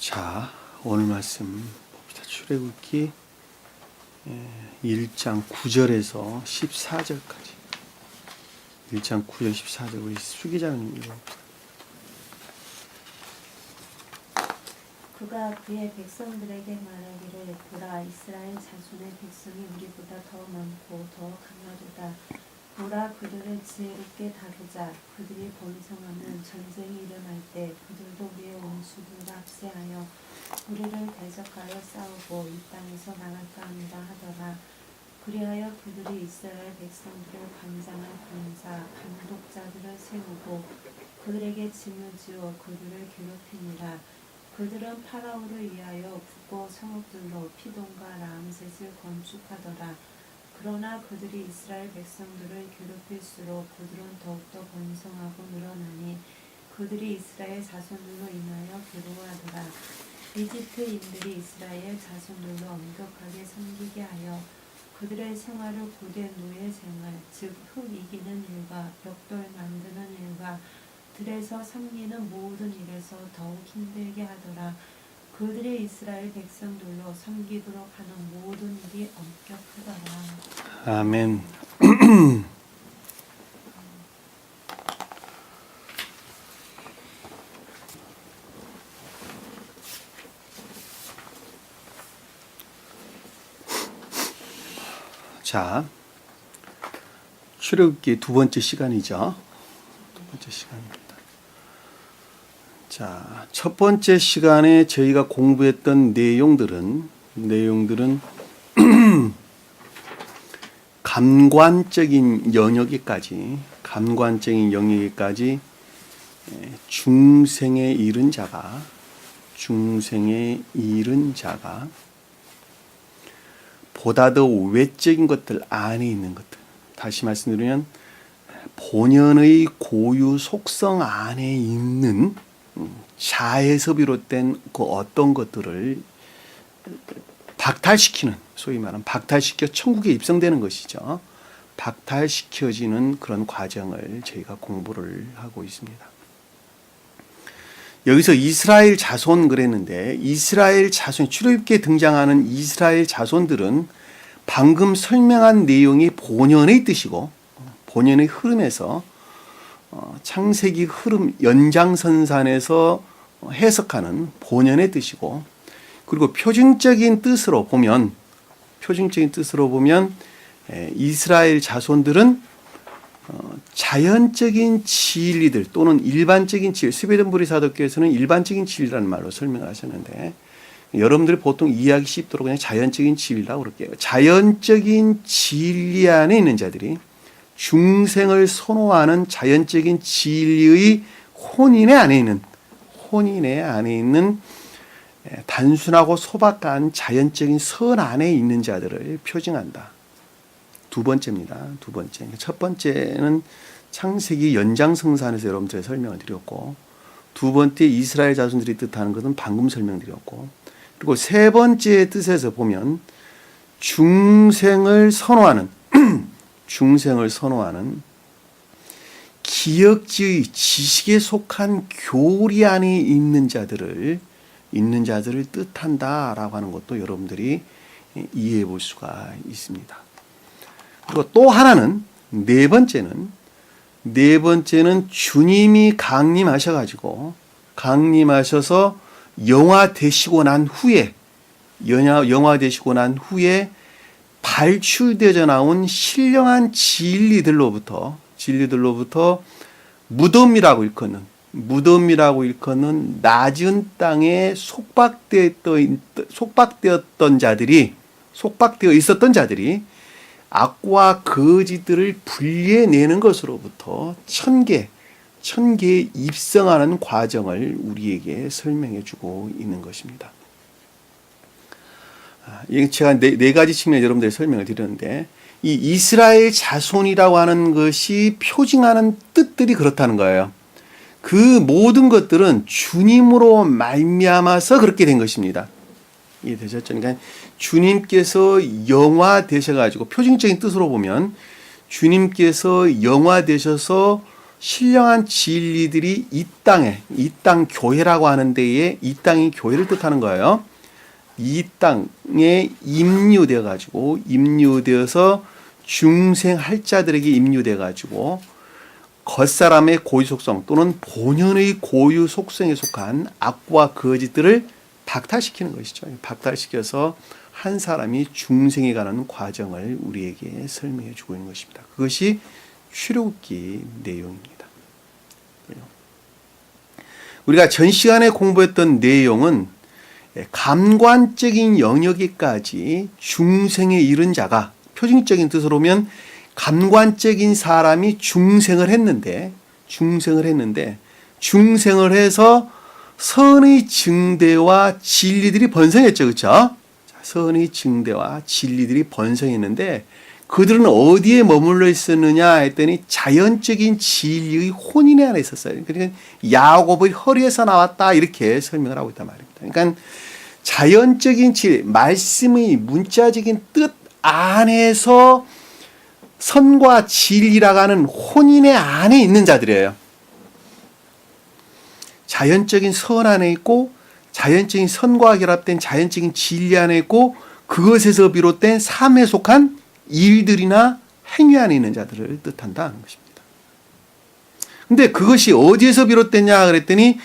자, 오늘 말씀 봅시다. 출애굽기 1장 9절에서 14절까지. 1장 9절 14절 우리 수기자님 읽어봅시다. 그가 그의 백성들에게 말하기를 보라, 이스라엘 자손의 백성이 우리보다 더 많고 더 강하도다. 보라, 그들을 지혜롭게 다루자. 그들이 번성하면 전쟁이 일어날 때 그들도 우리의 원수들과 합세하여 우리를 대적하여 싸우고 이 땅에서 나갈까 합니다 하더라. 그리하여 그들이 이스라엘 백성들을 관장할 권사, 감독자들을 세우고 그들에게 짐을 지어 그들을 괴롭히니라. 그들은 파라오를 위하여 북고 성읍들로 피돈과 라암셋을 건축하더라. 그러나 그들이 이스라엘 백성들을 괴롭힐수록 그들은 더욱더 번성하고 늘어나니 그들이 이스라엘 자손들로 인하여 괴로워하더라. 이집트인들이 이스라엘 자손들로 엄격하게 섬기게 하여 그들의 생활을 고된 노예 생활, 즉 흙 이기는 일과 벽돌 만드는 일과 들에서 섬기는 모든 일에서 더욱 힘들게 하더라. 그들이 이스라엘 백성들로 섬기도록 하는 모든 일이 엄격하더라. 아멘. 자, 출애굽기 두 번째 시간이죠. 두 번째 시간입니다. 자, 첫 번째 시간에 저희가 공부했던 내용들은 감관적인 영역에까지 중생에 이른 자가 보다 더 외적인 것들 안에 있는 것들, 다시 말씀드리면 본연의 고유 속성 안에 있는 자에서 비롯된 그 어떤 것들을 박탈시키는, 소위 말하는 박탈시켜 천국에 입성되는 것이죠. 박탈시켜지는 그런 과정을 저희가 공부를 하고 있습니다. 여기서 이스라엘 자손 그랬는데, 이스라엘 자손, 출애굽기에 등장하는 이스라엘 자손들은 방금 설명한 내용이 본연의 뜻이고 본연의 흐름에서 창세기 흐름 연장선상에서 해석하는 본연의 뜻이고, 그리고 표준적인 뜻으로 보면 이스라엘 자손들은 자연적인 진리들 또는 일반적인 진리, 스웨덴부리 사도께서는 일반적인 진리라는 말로 설명하셨는데, 여러분들이 보통 이해하기 쉽도록 그냥 자연적인 진리라고 그럴게요. 자연적인 진리 안에 있는 자들이, 중생을 선호하는 자연적인 진리의 혼인의 안에 있는 단순하고 소박한 자연적인 선 안에 있는 자들을 표징한다. 두 번째입니다. 두 번째. 첫 번째는 창세기 연장성산에서 여러분들에게 설명을 드렸고, 두 번째 이스라엘 자손들이 뜻하는 것은 방금 설명드렸고, 그리고 세 번째 뜻에서 보면 중생을 선호하는 기역지의 지식에 속한 교리 안에 있는 자들을 뜻한다라고 하는 것도 여러분들이 이해해 볼 수가 있습니다. 그리고 또 하나는 네 번째는 주님이 강림하셔서 영화되시고 난 후에 발출되어 나온 신령한 진리들로부터 무덤이라고 일컫는 낮은 땅에 속박되어 있었던 자들이 악과 거짓들을 분리해내는 것으로부터 천계에 입성하는 과정을 우리에게 설명해 주고 있는 것입니다. 제가 네 가지 측면에 여러분들에게 설명을 드렸는데, 이 이스라엘 자손이라고 하는 것이 표징하는 뜻들이 그렇다는 거예요. 그 모든 것들은 주님으로 말미암아서 그렇게 된 것입니다. 이해되셨죠? 그러니까 주님께서 영화되셔가지고, 표징적인 뜻으로 보면 주님께서 영화되셔서 신령한 진리들이 이 땅에, 이 땅 교회라고 하는 데에, 이 땅이 교회를 뜻하는 거예요. 이 땅에 임류되어 가지고, 임류되어서 중생할 자들에게 임류되어 가지고 겉사람의 고유 속성 또는 본연의 고유 속성에 속한 악과 거짓들을 박탈시키는 것이죠. 박탈시켜서 한 사람이 중생에 가는 과정을 우리에게 설명해 주고 있는 것입니다. 그것이 출애굽기 내용입니다. 우리가 전 시간에 공부했던 내용은 감관적인 영역에까지 중생에 이른 자가, 표준적인 뜻으로 보면 감관적인 사람이 중생을 했는데 중생을 해서 선의 증대와 진리들이 번성했죠. 그렇죠? 선의 증대와 진리들이 번성했는데 그들은 어디에 머물러 있었느냐 했더니 자연적인 진리의 혼인에 안에 있었어요. 그러니까 야곱의 허리에서 나왔다 이렇게 설명을 하고 있단 말입니다. 그러니까 자연적인 진리, 말씀의 문자적인 뜻 안에서 선과 진리라고 하는 혼인의 안에 있는 자들이에요. 자연적인 선 안에 있고 자연적인 선과 결합된 자연적인 진리 안에 있고 그것에서 비롯된 삶에 속한 일들이나 행위 안에 있는 자들을 뜻한다는 것입니다. 근데 그것이 어디에서 비롯됐냐 그랬더니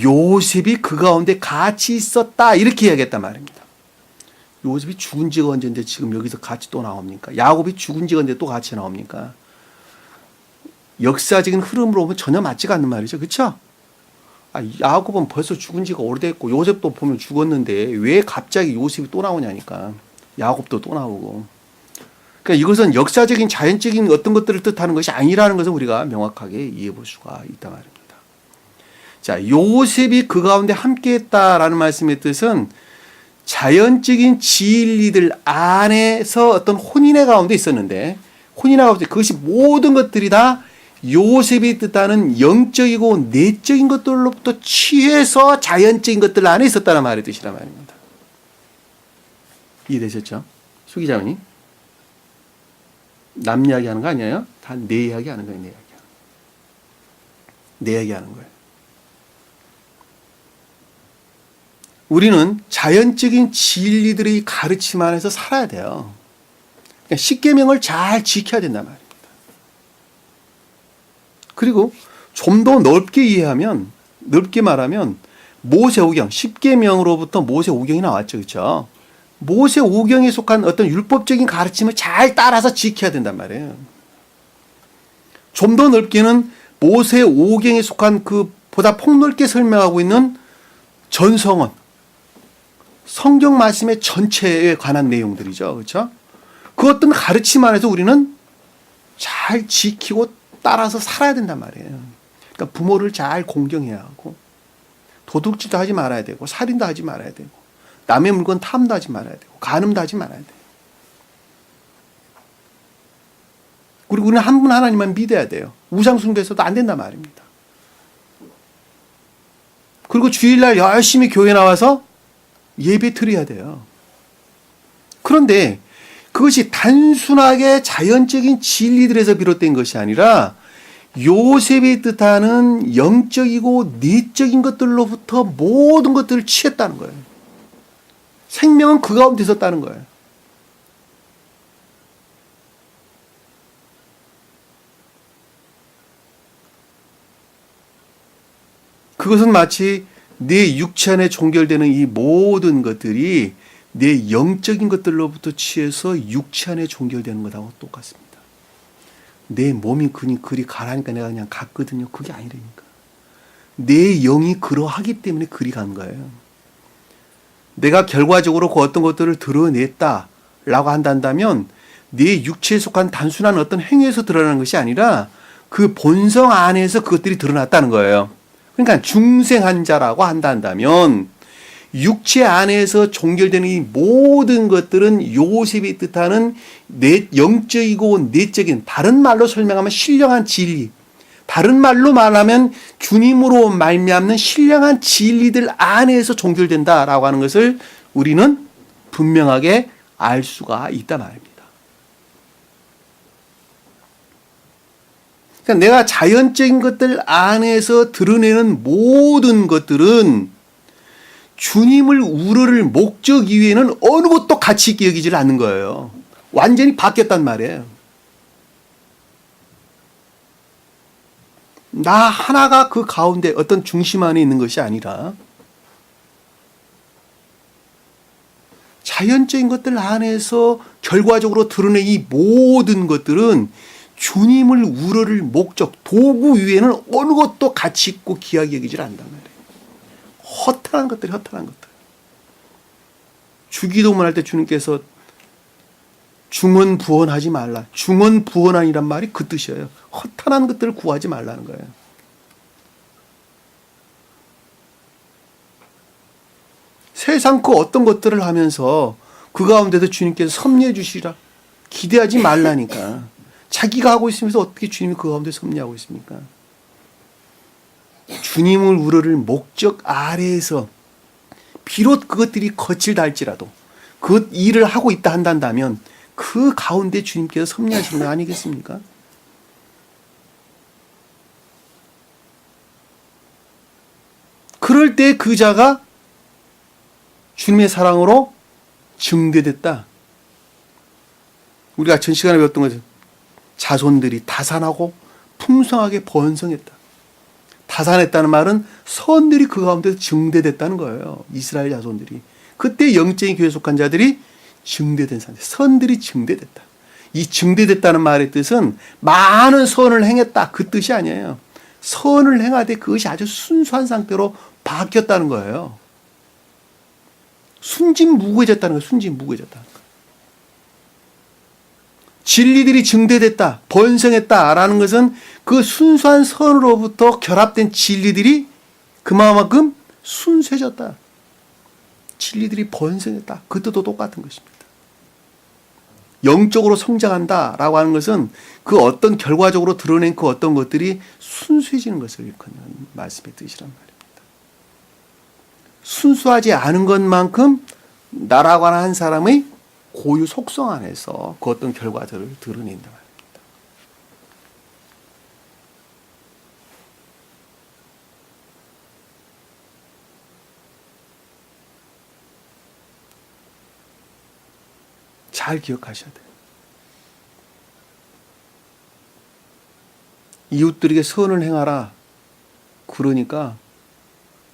요셉이 그 가운데 같이 있었다 이렇게 이야기했단 말입니다. 요셉이 죽은 지가 언제인데 지금 여기서 같이 또 나옵니까? 야곱이 죽은 지가 언제 또 같이 나옵니까? 역사적인 흐름으로 보면 전혀 맞지가 않는 말이죠. 그렇죠? 야곱은 벌써 죽은 지가 오래됐고 요셉도 보면 죽었는데 왜 갑자기 요셉이 또 나오냐니까. 야곱도 또 나오고. 그러니까 이것은 역사적인 자연적인 어떤 것들을 뜻하는 것이 아니라는 것을 우리가 명확하게 이해해 볼 수가 있단 말입니다. 자, 요셉이 그 가운데 함께했다라는 말씀의 뜻은 자연적인 진리들 안에서 어떤 혼인의 가운데 있었는데 혼인의 가운데 그것이 모든 것들이 다 요셉이 뜻하는 영적이고 내적인 것들로부터 취해서 자연적인 것들 안에 있었다는 말의 뜻이란 말입니다. 이해되셨죠? 수 기자님? 남 이야기하는 거 아니에요? 다 내 이야기하는 거예요. 내 이야기하는 거예요. 우리는 자연적인 진리들의 가르침 안에서 살아야 돼요. 그러니까 십계명을 잘 지켜야 된단 말입니다. 그리고 좀 더 넓게 이해하면, 넓게 말하면 모세오경, 십계명으로부터 모세오경이 나왔죠. 그렇죠? 모세오경에 속한 어떤 율법적인 가르침을 잘 따라서 지켜야 된단 말이에요. 좀 더 넓게는 모세오경에 속한 그 보다 폭넓게 설명하고 있는 전성원, 성경 말씀의 전체에 관한 내용들이죠. 그렇죠? 그 어떤 가르침 안에서 우리는 잘 지키고 따라서 살아야 된단 말이에요. 그러니까 부모를 잘 공경해야 하고 도둑질도 하지 말아야 되고 살인도 하지 말아야 되고 남의 물건 탐도 하지 말아야 되고 간음도 하지 말아야 돼요. 그리고 우리는 한 분 하나님만 믿어야 돼요. 우상 숭배해서도 안 된단 말입니다. 그리고 주일날 열심히 교회 나와서 예배 드려야 돼요. 그런데 그것이 단순하게 자연적인 진리들에서 비롯된 것이 아니라 요셉이 뜻하는 영적이고 내적인 것들로부터 모든 것들을 취했다는 거예요. 생명은 그 가운데 있었다는 거예요. 그것은 마치 내 육체 안에 종결되는 이 모든 것들이 내 영적인 것들로부터 취해서 육체 안에 종결되는 것하고 똑같습니다. 내 몸이 그리 가라니까 내가 그냥 갔거든요. 그게 아니라니까. 내 영이 그러하기 때문에 그리 간 거예요. 내가 결과적으로 그 어떤 것들을 드러냈다라고 한다면 내 육체에 속한 단순한 어떤 행위에서 드러나는 것이 아니라 그 본성 안에서 그것들이 드러났다는 거예요. 그러니까 중생한 자라고 한다면 육체 안에서 종결되는 이 모든 것들은 요셉이 뜻하는 영적이고 내적인, 다른 말로 설명하면 신령한 진리, 다른 말로 말하면 주님으로 말미암는 신령한 진리들 안에서 종결된다라고 하는 것을 우리는 분명하게 알 수가 있단 말입니다. 그러니까 내가 자연적인 것들 안에서 드러내는 모든 것들은 주님을 우러를 목적 이외에는 어느 것도 가치 있게 여기질 않는 거예요. 완전히 바뀌었단 말이에요. 나 하나가 그 가운데 어떤 중심 안에 있는 것이 아니라 자연적인 것들 안에서 결과적으로 드러낸 이 모든 것들은 주님을 우러를 목적, 도구 위에는 어느 것도 가치 있고 귀하게 여기질 않단 말이에요. 허탄한 것들이 허탄한 것들. 주기도문 할 때 주님께서 중언부언하지 말라. 중언부언하니란 말이 그 뜻이에요. 허탄한 것들을 구하지 말라는 거예요. 세상 그 어떤 것들을 하면서 그 가운데도 주님께서 섭리해 주시라. 기대하지 말라니까. 자기가 하고 있으면서 어떻게 주님이 그 가운데 섭리하고 있습니까? 주님을 우러를 목적 아래에서 비록 그것들이 거칠달지라도 그 일을 하고 있다 한다면 그 가운데 주님께서 섭리하시는 거 아니겠습니까? 그럴 때 그 자가 주님의 사랑으로 증대됐다. 우리가 전 시간에 배웠던 것은 자손들이 다산하고 풍성하게 번성했다. 다산했다는 말은 선들이 그 가운데서 증대됐다는 거예요. 이스라엘 자손들이. 그때 영적인 교회에 속한 자들이 증대된 상태. 선들이 증대됐다. 이 증대됐다는 말의 뜻은 많은 선을 행했다. 그 뜻이 아니에요. 선을 행하되 그것이 아주 순수한 상태로 바뀌었다는 거예요. 순진무구해졌다는 거예요. 순진무구해졌다는 거예요. 진리들이 증대됐다, 번성했다라는 것은 그 순수한 선으로부터 결합된 진리들이 그만큼 순수해졌다. 진리들이 번성했다. 그 뜻도 똑같은 것입니다. 영적으로 성장한다라고 하는 것은 그 어떤 결과적으로 드러낸 그 어떤 것들이 순수해지는 것을 일컫는 말씀의 뜻이란 말입니다. 순수하지 않은 것만큼 나라고 하는 한 사람의 고유 속성 안에서 그 어떤 결과들을 드러낸다 말입니다. 잘 기억하셔야 돼요. 이웃들에게 선을 행하라. 그러니까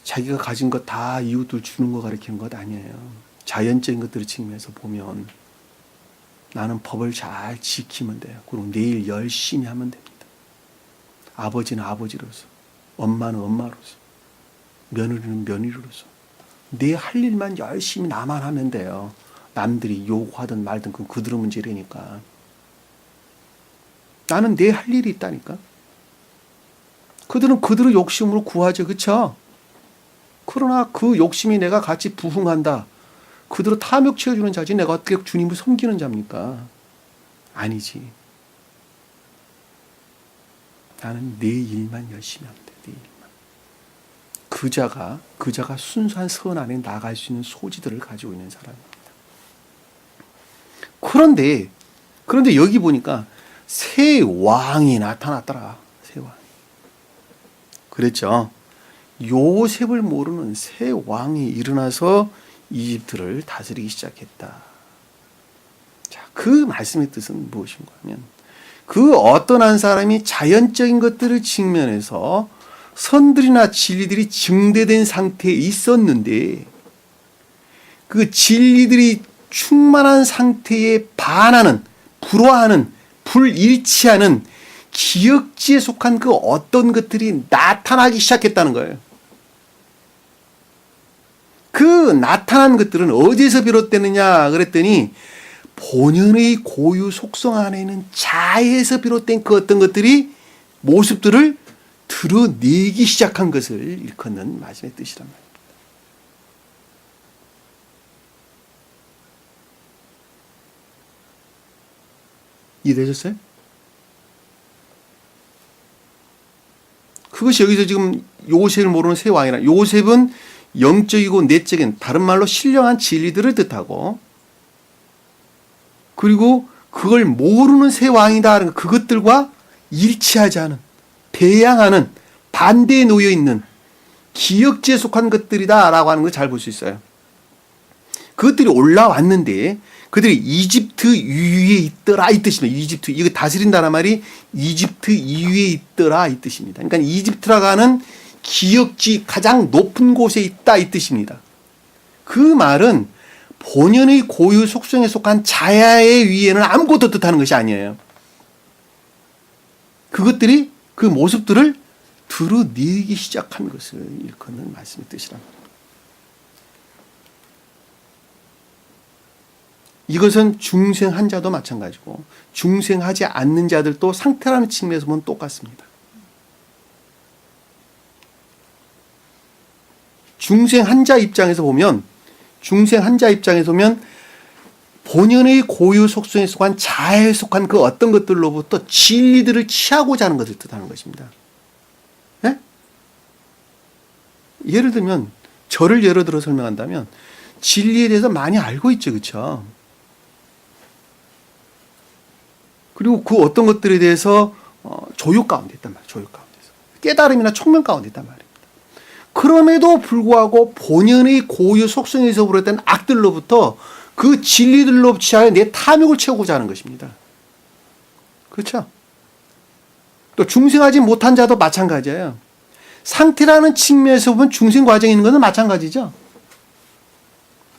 자기가 가진 것 다 이웃들 주는 거 가리키는 것 아니에요. 자연적인 것들을 측면에서 보면 나는 법을 잘 지키면 돼요. 그리고 내일 열심히 하면 됩니다. 아버지는 아버지로서, 엄마는 엄마로서, 며느리는 며느리로서 내 할 일만 열심히 나만 하면 돼요. 남들이 요구하든 말든 그들의 문제라니까. 나는 내 할 일이 있다니까. 그들은 그들의 욕심으로 구하죠. 그렇죠? 그러나 그 욕심이 내가 같이 부흥한다. 그들을 탐욕 채워주는 자지 내가 어떻게 주님을 섬기는 자입니까? 아니지. 나는 내 일만 열심히 하면 돼. 내 일만. 그 자가 순수한 선 안에 나갈 수 있는 소지들을 가지고 있는 사람입니다. 그런데 여기 보니까 새 왕이 나타났더라. 새 왕. 그랬죠. 요셉을 모르는 새 왕이 일어나서 이집트를 다스리기 시작했다. 자, 그 말씀의 뜻은 무엇인가 하면 그 어떤 한 사람이 자연적인 것들을 측면에서 선들이나 진리들이 증대된 상태에 있었는데 그 진리들이 충만한 상태에 반하는, 불화하는, 불일치하는 기역지에 속한 그 어떤 것들이 나타나기 시작했다는 거예요. 그 나타난 것들은 어디서 비롯되느냐 그랬더니 본연의 고유 속성 안에 있는 자에서 비롯된 그 어떤 것들이 모습들을 드러내기 시작한 것을 일컫는 말씀의 뜻이란 말입니다. 이해되셨어요? 그것이 여기서 지금 요셉을 모르는 새 왕이라. 요셉은 영적이고 내적인 다른 말로 신령한 진리들을 뜻하고 그리고 그걸 모르는 새 왕이다. 그것들과 일치하지 않은, 대항하는, 반대에 놓여 있는 기역지에 속한 것들이다라고 하는 걸 잘 볼 수 있어요. 그것들이 올라왔는데 그들이 이집트 위에 있더라 이 뜻입니다. 이집트, 이거 다스린다는 말이 이집트 위에 있더라 이 뜻입니다. 그러니까 이집트라고 하는 기역지 가장 높은 곳에 있다 이 뜻입니다. 그 말은 본연의 고유 속성에 속한 자야의 위에는 아무것도 뜻하는 것이 아니에요. 그것들이 그 모습들을 드러내기 시작한 것을 일컫는 말씀의 뜻이랍니다. 이것은 중생한 자도 마찬가지고 중생하지 않는 자들도 상태라는 측면에서 보면 똑같습니다. 중생한 자 입장에서 보면 본연의 고유 속성에 속한 자아에 속한 그 어떤 것들로부터 진리들을 취하고자 하는 것을 뜻하는 것입니다. 네? 예를 들면 저를 예로 들어 설명한다면 진리에 대해서 많이 알고 있죠. 그렇죠? 그리고 그 어떤 것들에 대해서 조욕 가운데 있단 말이에요. 조욕 가운데서. 깨달음이나 총명 가운데 있단 말입니다. 그럼에도 불구하고 본연의 고유 속성에서 비롯된 악들로부터 그 진리들로 취하여 내 탐욕을 채우고자 하는 것입니다. 그렇죠? 또 중생하지 못한 자도 마찬가지예요. 상태라는 측면에서 보면 중생 과정에 있는 것은 마찬가지죠.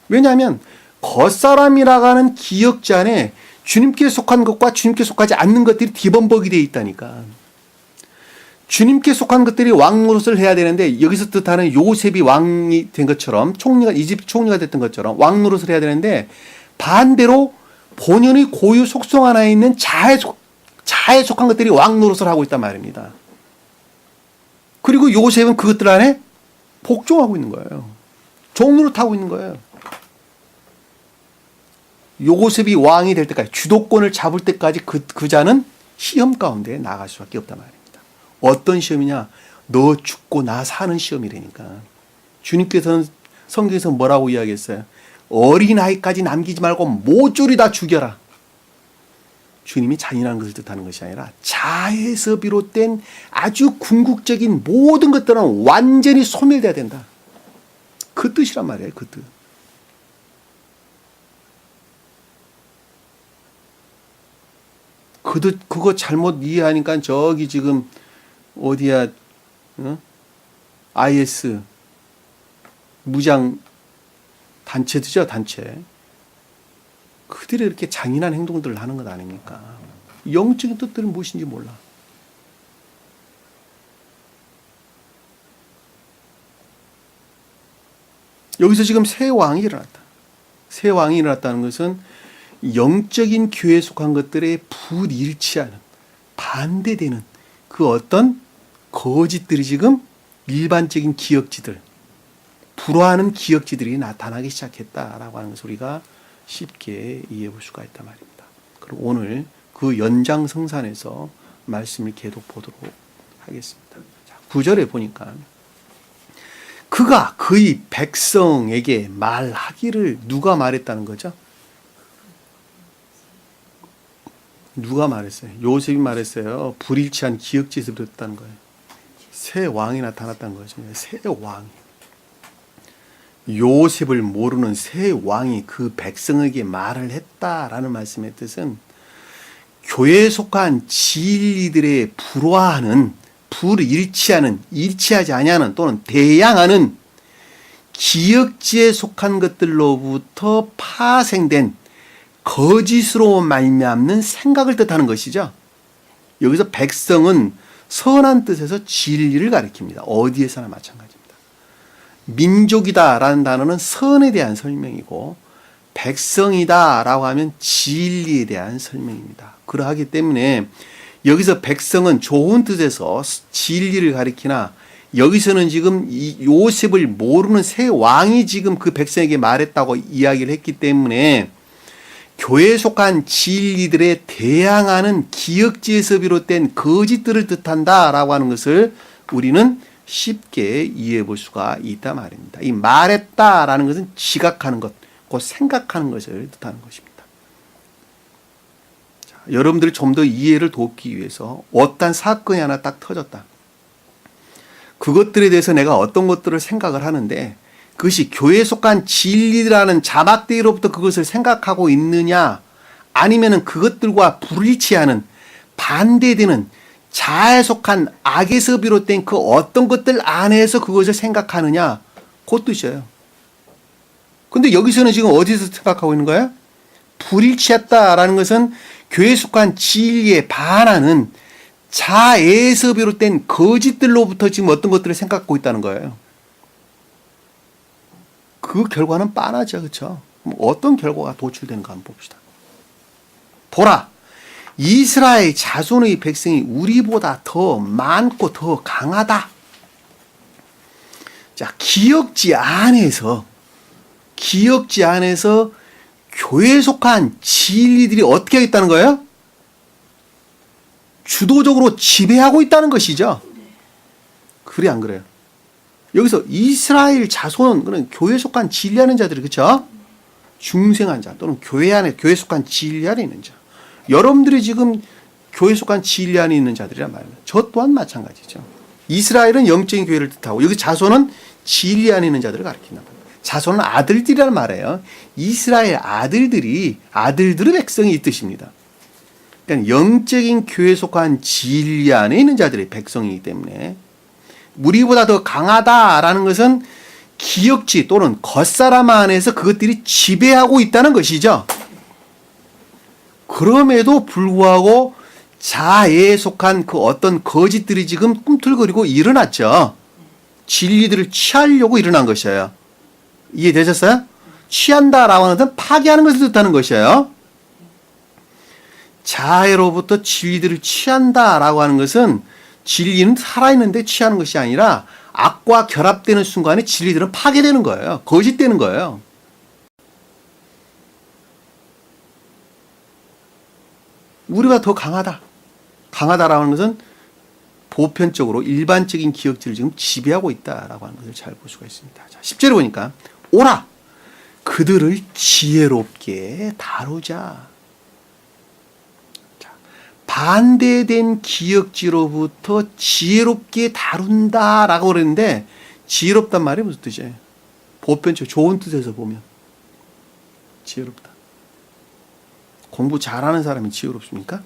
왜냐하면 겉사람이라고 하는 기역지 안에 주님께 속한 것과 주님께 속하지 않는 것들이 뒤범벅이 되어 있다니까. 주님께 속한 것들이 왕 노릇을 해야 되는데 여기서 뜻하는 요셉이 왕이 된 것처럼 이집트 총리가 됐던 것처럼 왕 노릇을 해야 되는데 반대로 본연의 고유 속성 하나에 있는 자아에 속한 것들이 왕 노릇을 하고 있단 말입니다. 그리고 요셉은 그것들 안에 복종하고 있는 거예요. 종 노릇하고 있는 거예요. 요셉이 왕이 될 때까지 주도권을 잡을 때까지 그 자는 시험 가운데 나갈 수밖에 없단 말입니다. 어떤 시험이냐? 너 죽고 나 사는 시험이라니까. 주님께서는 성경에서 뭐라고 이야기했어요? 어린아이까지 남기지 말고 모조리 다 죽여라. 주님이 잔인한 것을 뜻하는 것이 아니라 자에서 비롯된 아주 궁극적인 모든 것들은 완전히 소멸돼야 된다. 그 뜻이란 말이에요. 그 뜻. 그거 잘못 이해하니까 저기 지금 어디야, IS 무장 단체들이죠, 단체. 그들이 이렇게 잔인한 행동들을 하는 것 아닙니까? 영적인 뜻들은 무엇인지 몰라. 여기서 지금 새 왕이 일어났다. 새 왕이 일어났다는 것은 영적인 교회에 속한 것들에 불일치하는, 반대되는 그 어떤 거짓들이 지금 일반적인 기역지들, 불화하는 기역지들이 나타나기 시작했다라고 하는 것을 우리가 쉽게 이해해 볼 수가 있단 말입니다. 그럼 오늘 그 연장성산에서 말씀을 계속 보도록 하겠습니다. 자, 9절에 보니까 그가 그의 백성에게 말하기를 누가 말했다는 거죠? 누가 말했어요? 요셉이 말했어요. 불일치한 기역지에서 비롯했다는 거예요. 새 왕이 나타났다는 거죠. 새 왕이. 요셉을 모르는 새 왕이 그 백성에게 말을 했다라는 말씀의 뜻은 교회에 속한 진리들의 불화하는, 불일치하는, 일치하지 아니하는 또는 대항하는 기역지에 속한 것들로부터 파생된 거짓으로 말미암는 생각을 뜻하는 것이죠. 여기서 백성은 선한 뜻에서 진리를 가리킵니다. 어디에서나 마찬가지입니다. 민족이다라는 단어는 선에 대한 설명이고 백성이다라고 하면 진리에 대한 설명입니다. 그러하기 때문에 여기서 백성은 좋은 뜻에서 진리를 가리키나 여기서는 지금 이 요셉을 모르는 새 왕이 지금 그 백성에게 말했다고 이야기를 했기 때문에 교회에 속한 진리들에 대항하는 기역지에서 비롯된 거짓들을 뜻한다라고 하는 것을 우리는 쉽게 이해해 볼 수가 있단 말입니다. 이 말했다라는 것은 지각하는 것, 곧 생각하는 것을 뜻하는 것입니다. 자, 여러분들이 좀 더 이해를 돕기 위해서 어떤 사건이 하나 딱 터졌다. 그것들에 대해서 내가 어떤 것들을 생각을 하는데 그것이 교회에 속한 진리라는 자막대기로부터 그것을 생각하고 있느냐 아니면은 그것들과 불일치하는 반대되는 자아에 속한 악에서 비롯된 그 어떤 것들 안에서 그것을 생각하느냐 그 뜻이에요. 근데 여기서는 지금 어디서 생각하고 있는 거야? 불일치했다라는 것은 교회에 속한 진리에 반하는 자애에서 비롯된 거짓들로부터 지금 어떤 것들을 생각하고 있다는 거예요. 그 결과는 빤하죠. 그렇죠? 어떤 결과가 도출되는가 한번 봅시다. 보라, 이스라엘 자손의 백성이 우리보다 더 많고 더 강하다. 자, 기억지 안에서 교회에 속한 진리들이 어떻게 있다는 거예요? 주도적으로 지배하고 있다는 것이죠. 그래 안 그래요? 여기서 이스라엘 자손은 그런 교회에 속한 진리하는 자들이 그렇죠? 중생한 자 또는 교회에 속한 진리 안에 있는 자. 여러분들이 지금 교회에 속한 진리 안에 있는 자들이란 말이에요. 저 또한 마찬가지죠. 이스라엘은 영적인 교회를 뜻하고 여기 자손은 진리 안에 있는 자들을 가리킨단 말이에요. 자손은 아들들이란 말이에요. 이스라엘 아들들의 백성이 이 뜻입니다. 그러니까 영적인 교회에 속한 진리 안에 있는 자들의 백성이기 때문에 우리보다 더 강하다라는 것은 기억지 또는 겉사람 안에서 그것들이 지배하고 있다는 것이죠. 그럼에도 불구하고 자애에 속한 그 어떤 거짓들이 지금 꿈틀거리고 일어났죠. 진리들을 취하려고 일어난 것이에요. 이해되셨어요? 취한다라고 하는 것은 파괴하는 것을 뜻하는 것이에요. 자애로부터 진리들을 취한다라고 하는 것은 진리는 살아있는데 취하는 것이 아니라 악과 결합되는 순간에 진리들은 파괴되는 거예요. 거짓되는 거예요. 우리가 더 강하다. 강하다라고 하는 것은 보편적으로 일반적인 기억들을 지금 지배하고 있다라고 하는 것을 잘 볼 수가 있습니다. 자, 10절에 보니까 오라 그들을 지혜롭게 다루자. 자, 반대된 기억지로부터 지혜롭게 다룬다라고 그랬는데 지혜롭단 말이 무슨 뜻이에요? 보편적 좋은 뜻에서 보면 지혜롭다. 공부 잘하는 사람이 지혜롭습니까?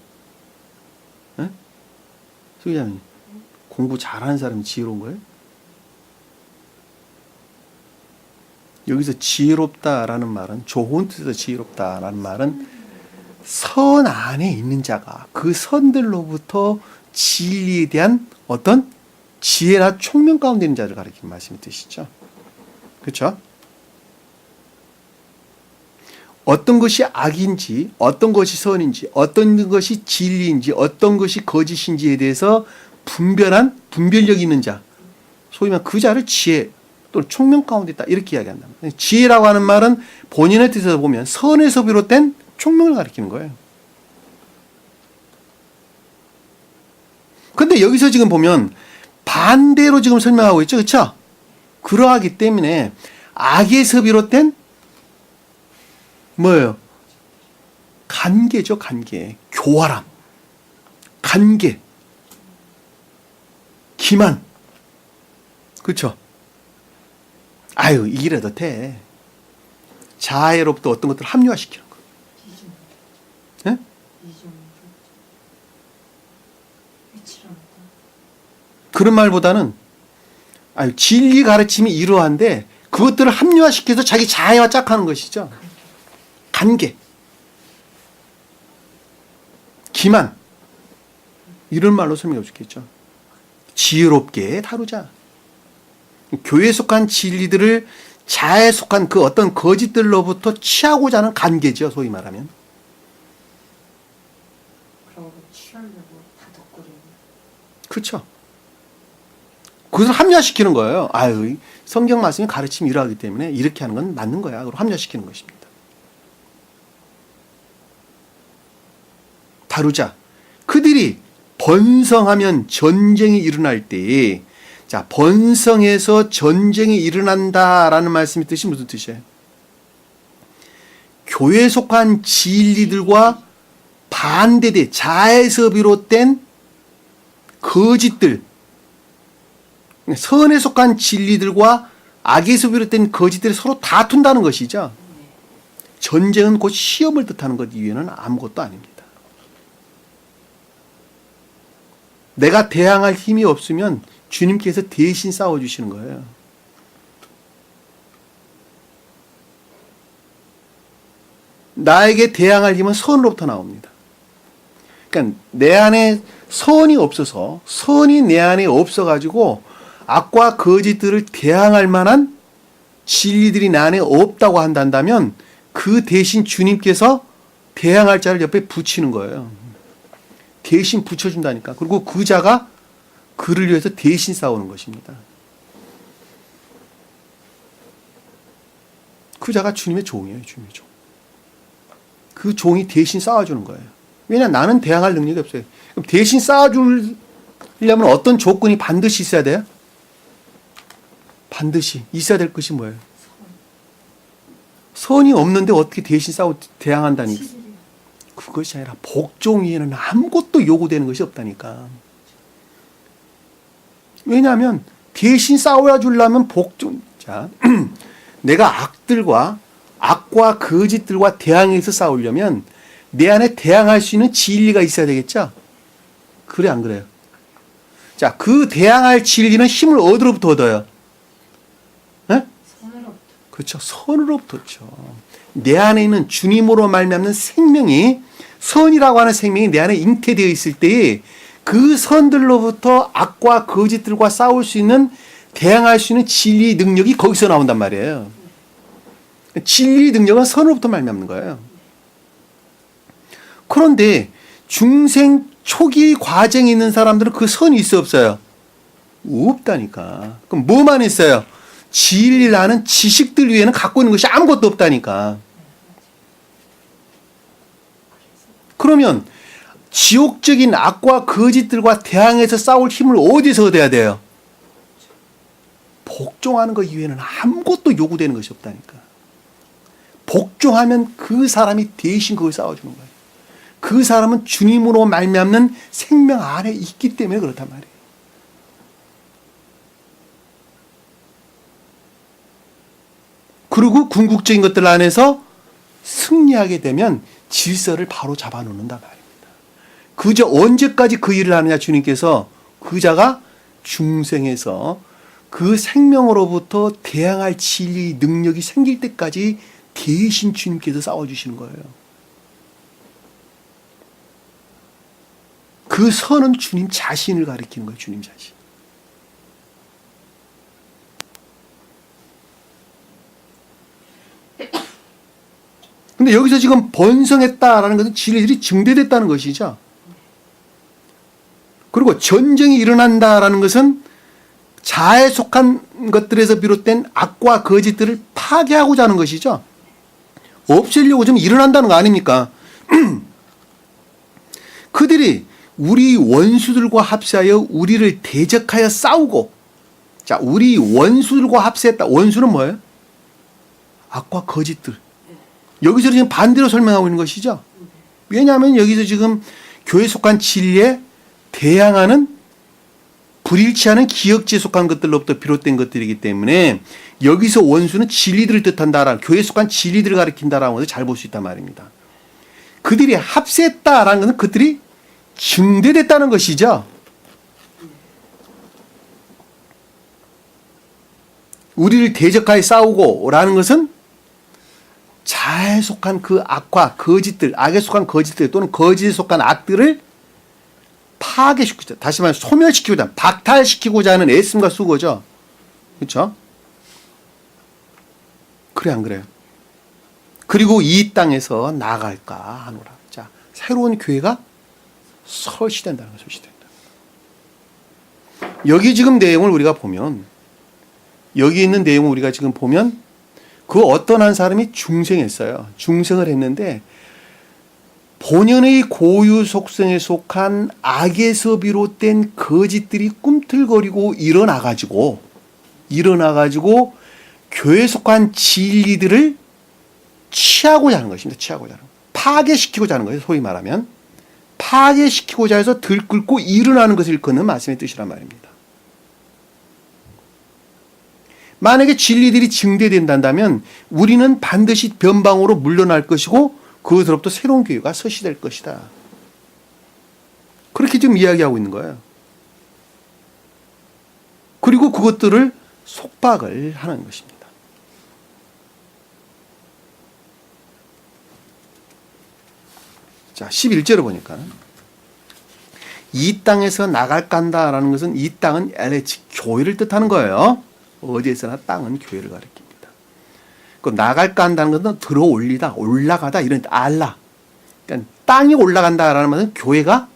네? 수기자님, 공부 잘하는 사람이 지혜로운 거예요? 여기서 지혜롭다라는 말은 좋은 뜻에서 지혜롭다라는 말은 선 안에 있는 자가 그 선들로부터 진리에 대한 어떤 지혜나 총명 가운데 있는 자를 가리키는 말씀이 뜻이죠. 그렇죠? 어떤 것이 악인지, 어떤 것이 선인지, 어떤 것이 진리인지, 어떤 것이 거짓인지에 대해서 분별력 있는 자, 소위 말하면 그 자를 지혜 또는 총명 가운데 있다 이렇게 이야기한다. 지혜라고 하는 말은 본인의 뜻에서 보면 선에서 비롯된 총명을 가리키는 거예요. 근데 여기서 지금 보면 반대로 지금 설명하고 있죠. 그렇죠? 그러하기 때문에 악에서 비롯된 뭐예요? 간계죠, 간계. 교활함, 간계, 기만. 그렇죠? 아유, 이래도 돼. 자아로부터 어떤 것들을 합리화시키는 거. 예? 그런 말보다는 아유, 진리 가르침이 이러한데 그것들을 합리화시켜서 자기 자아와 짝하는 것이죠. 간계, 기만, 이런 말로 설명해 주겠죠. 지혜롭게 다루자. 교회에 속한 진리들을 자아에 속한 그 어떤 거짓들로부터 취하고자 하는 간계죠. 소위 말하면. 그러고 취하려고 다독거리는. 그렇죠. 그것을 합리화시키는 거예요. 아유, 성경 말씀이 가르침이 이러하기 때문에 이렇게 하는 건 맞는 거야. 그리고 합리화시키는 것입니다. 다루자. 그들이 번성하면 전쟁이 일어날 때에 자, 번성해서 전쟁이 일어난다라는 말씀의 뜻이 무슨 뜻이에요? 교회에 속한 진리들과 반대돼 자에서 비롯된 거짓들, 선에 속한 진리들과 악에서 비롯된 거짓들이 서로 다툰다는 것이죠. 전쟁은 곧 시험을 뜻하는 것 이외에는 아무것도 아닙니다. 내가 대항할 힘이 없으면 주님께서 대신 싸워주시는 거예요. 나에게 대항할 힘은 선으로부터 나옵니다. 그러니까 내 안에 선이 없어서, 선이 내 안에 없어가지고 악과 거짓들을 대항할 만한 진리들이 내 안에 없다고 한다면 그 대신 주님께서 대항할 자를 옆에 붙이는 거예요. 대신 붙여준다니까. 그리고 그 자가 그를 위해서 대신 싸우는 것입니다. 그 자가 주님의 종이에요. 주님의 종. 그 종이 대신 싸워주는 거예요. 왜냐, 나는 대항할 능력이 없어요. 그럼 대신 싸워주려면 어떤 조건이 반드시 있어야 돼요? 반드시 있어야 될 것이 뭐예요? 선이 없는데 어떻게 대신 대항한다니? 그것이 아니라 복종 위에는 아무것도 요구되는 것이 없다니까. 왜냐하면 대신 싸워야 주려면 복종, 자, 내가 악과 거짓들과 대항해서 싸우려면 내 안에 대항할 수 있는 진리가 있어야 되겠죠? 그래, 안 그래요? 자, 그 대항할 진리는 힘을 어디로부터 얻어요? 네? 선으로부터. 그렇죠. 선으로부터죠. 내 안에 있는 주님으로 말미암는 생명이, 선이라고 하는 생명이 내 안에 잉태되어 있을 때에 그 선들로부터 악과 거짓들과 싸울 수 있는, 대항할 수 있는 진리 능력이 거기서 나온단 말이에요. 진리 능력은 선으로부터 말미암는 거예요. 그런데 중생 초기 과정에 있는 사람들은 그 선이 있어 없어요? 없다니까. 그럼 뭐만 있어요? 진리를 아는 지식들 위에는 갖고 있는 것이 아무것도 없다니까. 그러면 지옥적인 악과 거짓들과 대항해서 싸울 힘을 어디서 얻어야 돼요? 복종하는 것 이외에는 아무것도 요구되는 것이 없다니까. 복종하면 그 사람이 대신 그걸 싸워주는 거예요. 그 사람은 주님으로 말미암는 생명 안에 있기 때문에 그렇단 말이에요. 그리고 궁극적인 것들 안에서 승리하게 되면 질서를 바로 잡아놓는단 말입니다. 그저 언제까지 그 일을 하느냐, 주님께서 그 자가 중생에서 그 생명으로부터 대항할 진리 능력이 생길 때까지 대신 주님께서 싸워주시는 거예요. 그 선은 주님 자신을 가리키는 거예요. 주님 자신. 근데 여기서 지금 번성했다라는 것은 진리들이 증대됐다는 것이죠. 그리고 전쟁이 일어난다라는 것은 자에 속한 것들에서 비롯된 악과 거짓들을 파괴하고자 하는 것이죠. 없애려고 좀 일어난다는 거 아닙니까? 그들이 우리 원수들과 합세하여 우리를 대적하여 싸우고, 자, 우리 원수들과 합세했다. 원수는 뭐예요? 악과 거짓들. 여기서 지금 반대로 설명하고 있는 것이죠. 왜냐하면 여기서 지금 교회에 속한 진리에 대항하는 불일치하는 기역지에 속한 것들로부터 비롯된 것들이기 때문에 여기서 원수는 진리들을 뜻한다라는, 교회에 속한 진리들을 가리킨다라는 것을 잘 볼 수 있단 말입니다. 그들이 합세했다라는 것은 그들이 증대됐다는 것이죠. 우리를 대적하여 싸우고라는 것은 자에 속한 그 악과 거짓들, 악에 속한 거짓들 또는 거짓에 속한 악들을 파괴시키자, 다시 말해 소멸시키고자, 박탈시키고자 하는 애씀과 수고죠. 그렇죠? 그래, 안 그래요? 그리고 이 땅에서 나아갈까 하노라. 자, 새로운 교회가 설치된다는 거예요. 설치된다. 여기 지금 내용을 우리가 보면, 여기 있는 내용을 우리가 지금 보면 그 어떤 한 사람이 중생했어요. 중생을 했는데 본연의 고유 속성에 속한 악에서 비롯된 거짓들이 꿈틀거리고 일어나가지고 교회에 속한 진리들을 취하고자 하는 것입니다. 취하고자 하는 것. 파괴시키고자 하는 거예요. 소위 말하면. 파괴시키고자 해서 들끓고 일어나는 것을 일컫는 말씀의 뜻이란 말입니다. 만약에 진리들이 증대된다면 우리는 반드시 변방으로 물러날 것이고 그것으로부터 새로운 교회가 서시될 것이다. 그렇게 지금 이야기하고 있는 거예요. 그리고 그것들을 속박을 하는 것입니다. 자, 11절을 보니까 이 땅에서 나갈 간다라는 것은 이 땅은 LH 교회를 뜻하는 거예요. 어디에서나 땅은 교회를 가리킵니다. 그 나갈까 한다는 것은 들어 올리다, 올라가다 이런 알라. 그러니까 땅이 올라간다라는 말은 교회가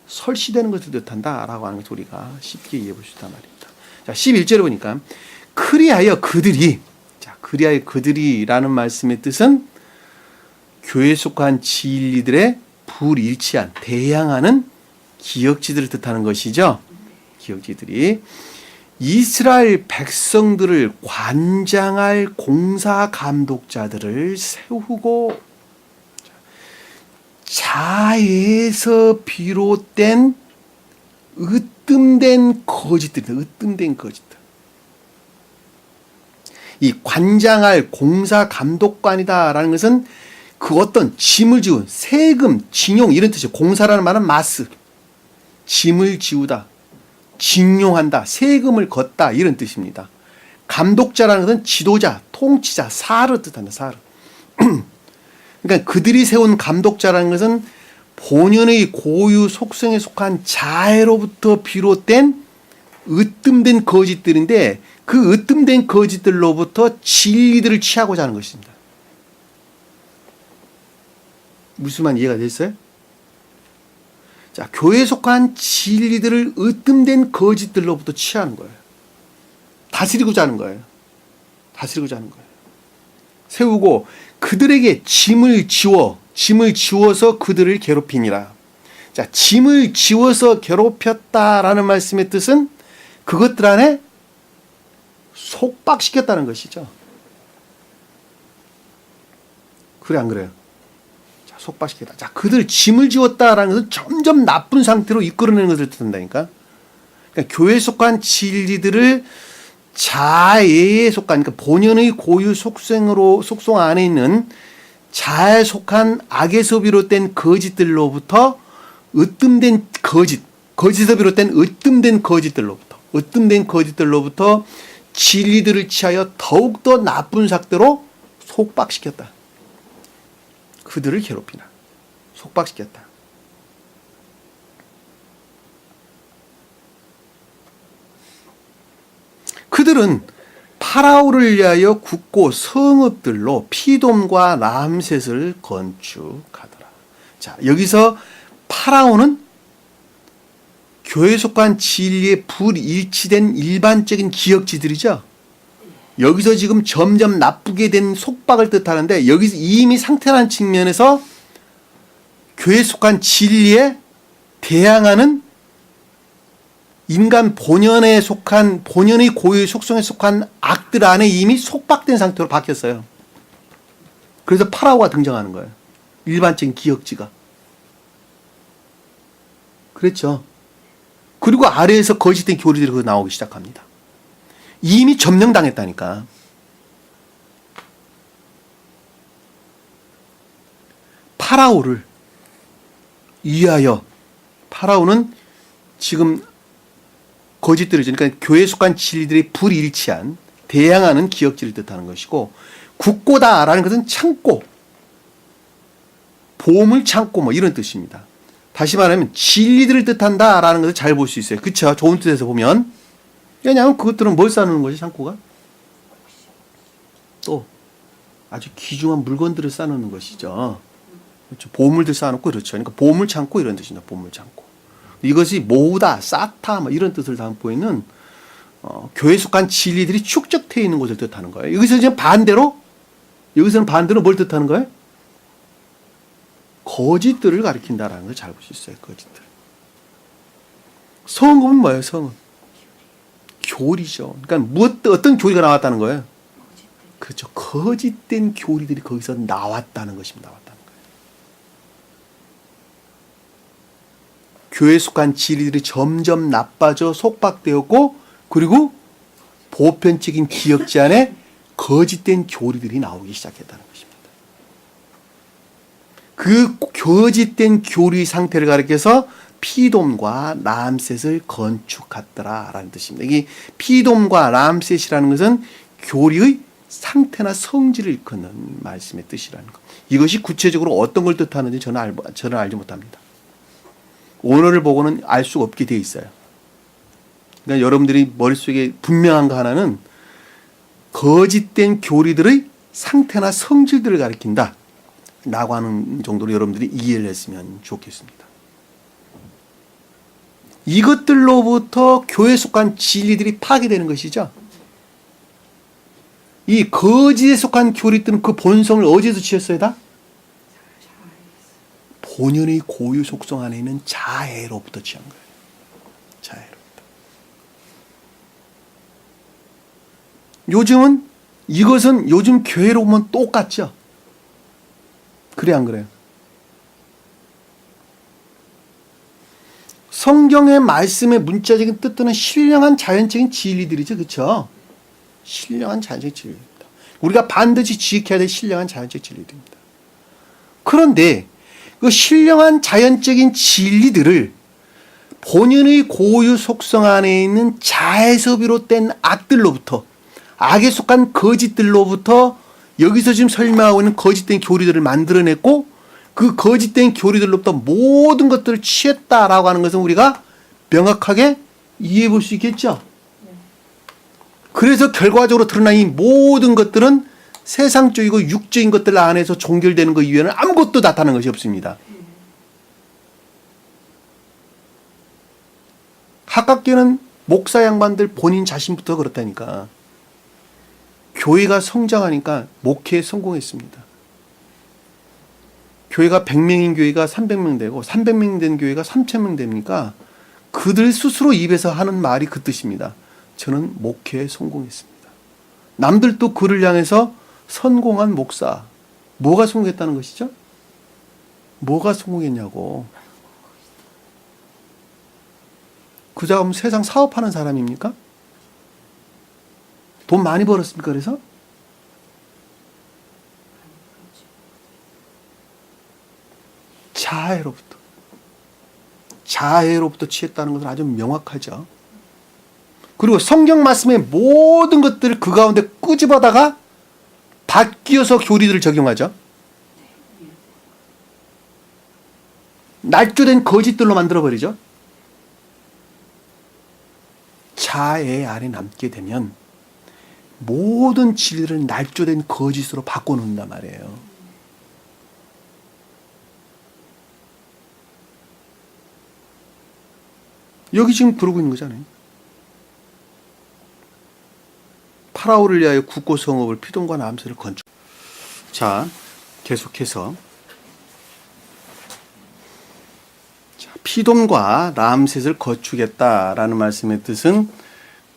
설치되는 것을 뜻한다라고 하는 것을 우리가 쉽게 이해해 볼 수 있단 말입니다. 자, 11절에 보니까 그리하여 그들이, 자, 그리하여 그들이라는 말씀의 뜻은 교회에 속한 진리들의 불일치한 대항하는 기역지들을 뜻하는 것이죠. 기역지들이 이스라엘 백성들을 관장할 공사 감독자들을 세우고 자에서 비롯된 으뜸된 거짓들이다. 으뜸된 거짓들. 이 관장할 공사 감독관이다라는 것은 그 어떤 짐을 지운 세금, 징용 이런 뜻이에요. 공사라는 말은 마스. 짐을 지우다. 징용한다, 세금을 걷다 이런 뜻입니다. 감독자라는 것은 지도자, 통치자, 사를 뜻한다. 사를. 그러니까 그들이 세운 감독자라는 것은 본연의 고유 속성에 속한 자애로부터 비롯된 으뜸된 거짓들인데 그 으뜸된 거짓들로부터 진리들을 취하고자 하는 것입니다. 무슨 말 이해가 됐어요? 자, 교회에 속한 진리들을 으뜸된 거짓들로부터 취하는 거예요. 다스리고자 하는 거예요. 다스리고자 하는 거예요. 세우고 그들에게 짐을 지워서 그들을 괴롭히니라. 자, 짐을 지워서 괴롭혔다라는 말씀의 뜻은 그것들 안에 속박시켰다는 것이죠. 그래 안 그래요? 속박시켰다. 자, 그들 짐을 지웠다라는 것은 점점 나쁜 상태로 이끌어내는 것을 뜻한다니까. 그러니까 교회에 속한 진리들을 자애에 속한, 그러니까 본연의 고유 속성 안에 있는 자아에 속한 악에서 비롯된 거짓들로부터 으뜸된 거짓에서 비롯된 으뜸된 거짓들로부터 진리들을 취하여 더욱더 나쁜 삭대로 속박시켰다. 그들을 괴롭히나 속박시켰다. 그들은 파라오를 위하여 굳고 성읍들로 피돔과 람셋을 건축하더라. 자, 여기서 파라오는 교회에 속한 진리에 불일치된 일반적인 기역지들이죠. 여기서 지금 점점 나쁘게 된 속박을 뜻하는데 여기서 이미 상태라는 측면에서 교회에 속한 진리에 대항하는 인간 본연의 고유의 속성에 속한 악들 안에 이미 속박된 상태로 바뀌었어요. 그래서 파라오가 등장하는 거예요. 일반적인 기역지가. 그렇죠. 그리고 아래에서 거짓된 교리들이 나오기 시작합니다. 이미 점령당했다니까. 파라오를 위하여, 파라오는 지금 거짓들이죠. 그러니까 교회에 속한 진리들이 불일치한 대항하는 기역지를 뜻하는 것이고, 굳고다라는 것은 참고, 보험을 참고 뭐 이런 뜻입니다. 다시 말하면 진리들을 뜻한다라는 것을 잘 볼 수 있어요. 그렇죠? 좋은 뜻에서 보면. 왜냐하면 그것들은 뭘 쌓는 거지, 창고가? 또 아주 귀중한 물건들을 쌓는 것이죠. 그렇죠. 보물들 쌓아놓고 그렇죠. 그러니까 보물 창고 이런 뜻입니다. 보물 창고. 이것이 모으다, 쌓다 뭐 이런 뜻을 담고 있는 교회에 속한 진리들이 축적되어 있는 것을 뜻하는 거예요. 여기서는 반대로 뭘 뜻하는 거예요? 거짓들을 가리킨다라는 걸 잘 볼 수 있어요. 거짓들. 성읍은 뭐예요? 성읍. 교리죠. 그러니까 어떤 교리가 나왔다는 거예요? 그렇죠. 거짓된 교리들이 거기서 나왔다는 것입니다. 나왔다는 거예요. 교회에 속한 진리들이 점점 나빠져 속박되었고, 그리고 보편적인 기억지 안에 거짓된 교리들이 나오기 시작했다는 것입니다. 그 거짓된 교리 상태를 가리켜서 피돔과 람셋을 건축하더라라는 뜻입니다. 이 피돔과 람셋이라는 것은 교리의 상태나 성질을 일컫는 말씀의 뜻이라는 것. 이것이 구체적으로 어떤 걸 뜻하는지 저는 알지 못합니다. 오늘을 보고는 알 수가 없게 되어 있어요. 그러니까 여러분들이 머릿속에 분명한 거 하나는 거짓된 교리들의 상태나 성질들을 가리킨다 라고 하는 정도로 여러분들이 이해를 했으면 좋겠습니다. 이것들로부터 교회에 속한 진리들이 파괴되는 것이죠. 이 거짓에 속한 교리들은 그 본성을 어디에서 취했어야 다? 본연의 고유 속성 안에 있는 자애로부터 취한 거예요. 자애로부터. 이것은 요즘 교회로 보면 똑같죠. 그래 안 그래요? 성경의 말씀의 문자적인 뜻들은 신령한 자연적인 진리들이죠. 그렇죠? 신령한 자연적 진리입니다. 우리가 반드시 지켜야 될 신령한 자연적 진리들입니다. 그런데 그 신령한 자연적인 진리들을 본인의 고유 속성 안에 있는 자에서 비롯된 악들로부터, 악에 속한 거짓들로부터 여기서 지금 설명하고 있는 거짓된 교리들을 만들어냈고, 그 거짓된 교리들로부터 모든 것들을 취했다라고 하는 것은 우리가 명확하게 이해해 볼 수 있겠죠. 그래서 결과적으로 드러난 이 모든 것들은 세상적이고 육적인 것들 안에서 종결되는 것 이외에는 아무것도 나타나는 것이 없습니다. 학각계는 목사 양반들 본인 자신부터 그렇다니까. 교회가 성장하니까 목회에 성공했습니다. 교회가 100명인 교회가 300명 되고 300명 된 교회가 3000명 됩니까? 그들 스스로 입에서 하는 말이 그 뜻입니다. 저는 목회에 성공했습니다. 남들도 그를 향해서 성공한 목사. 뭐가 성공했다는 것이죠? 뭐가 성공했냐고. 그 사람은 세상 사업하는 사람입니까? 돈 많이 벌었습니까? 그래서? 자애로부터 취했다는 것은 아주 명확하죠. 그리고 성경 말씀의 모든 것들을 그 가운데 끄집어다가 바뀌어서 교리들을 적용하죠. 날조된 거짓들로 만들어버리죠. 자애 안에 남게 되면 모든 진리를 날조된 거짓으로 바꿔놓는단 말이에요. 여기 지금 그러고 있는 거잖아요. 파라오를 위하여 굳고 성읍을 피돔과 람셋을 건축. 자, 계속해서 피돔과 람셋을 건축했다라는 말씀의 뜻은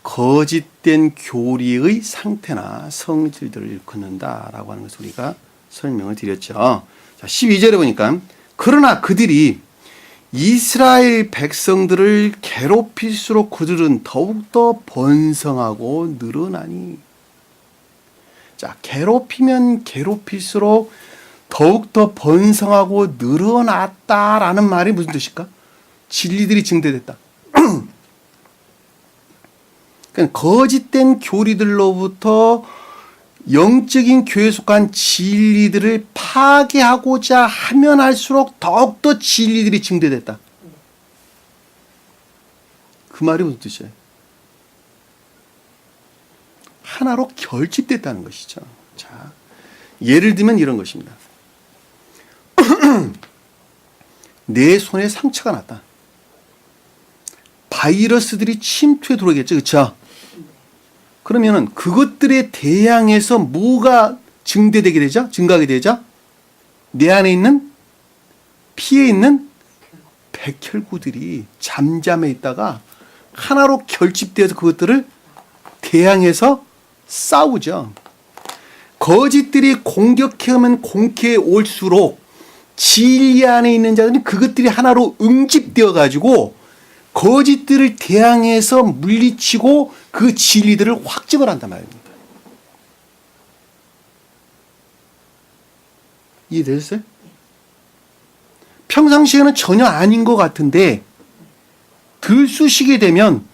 거짓된 교리의 상태나 성질들을 일컫는다라고 하는 것을 우리가 설명을 드렸죠. 자, 12절에 보니까 그러나 그들이 이스라엘 백성들을 괴롭힐수록 그들은 더욱더 번성하고 늘어나니. 자, 괴롭히면 괴롭힐수록 더욱더 번성하고 늘어났다라는 말이 무슨 뜻일까? 진리들이 증대됐다. 그러니까 거짓된 교리들로부터 영적인 교회에 속한 진리들을 파괴하고자 하면 할수록 더욱더 진리들이 증대됐다. 그 말이 무슨 뜻이에요? 하나로 결집됐다는 것이죠. 자, 예를 들면 이런 것입니다. 내 손에 상처가 났다. 바이러스들이 침투해 들어오겠죠. 그렇죠? 그러면은 그것들에 대항해서 뭐가 증대되게 되죠? 증가하게 되죠? 내 안에 있는 피에 있는 백혈구들이 잠잠해 있다가 하나로 결집되어서 그것들을 대항해서 싸우죠. 거짓들이 공격해오면 공격해 올수록 진리 안에 있는 자들은 그것들이 하나로 응집되어 가지고 거짓들을 대항해서 물리치고 그 진리들을 확증을 한단 말입니다. 이해되셨어요? 평상시에는 전혀 아닌 것 같은데 들쑤시게 되면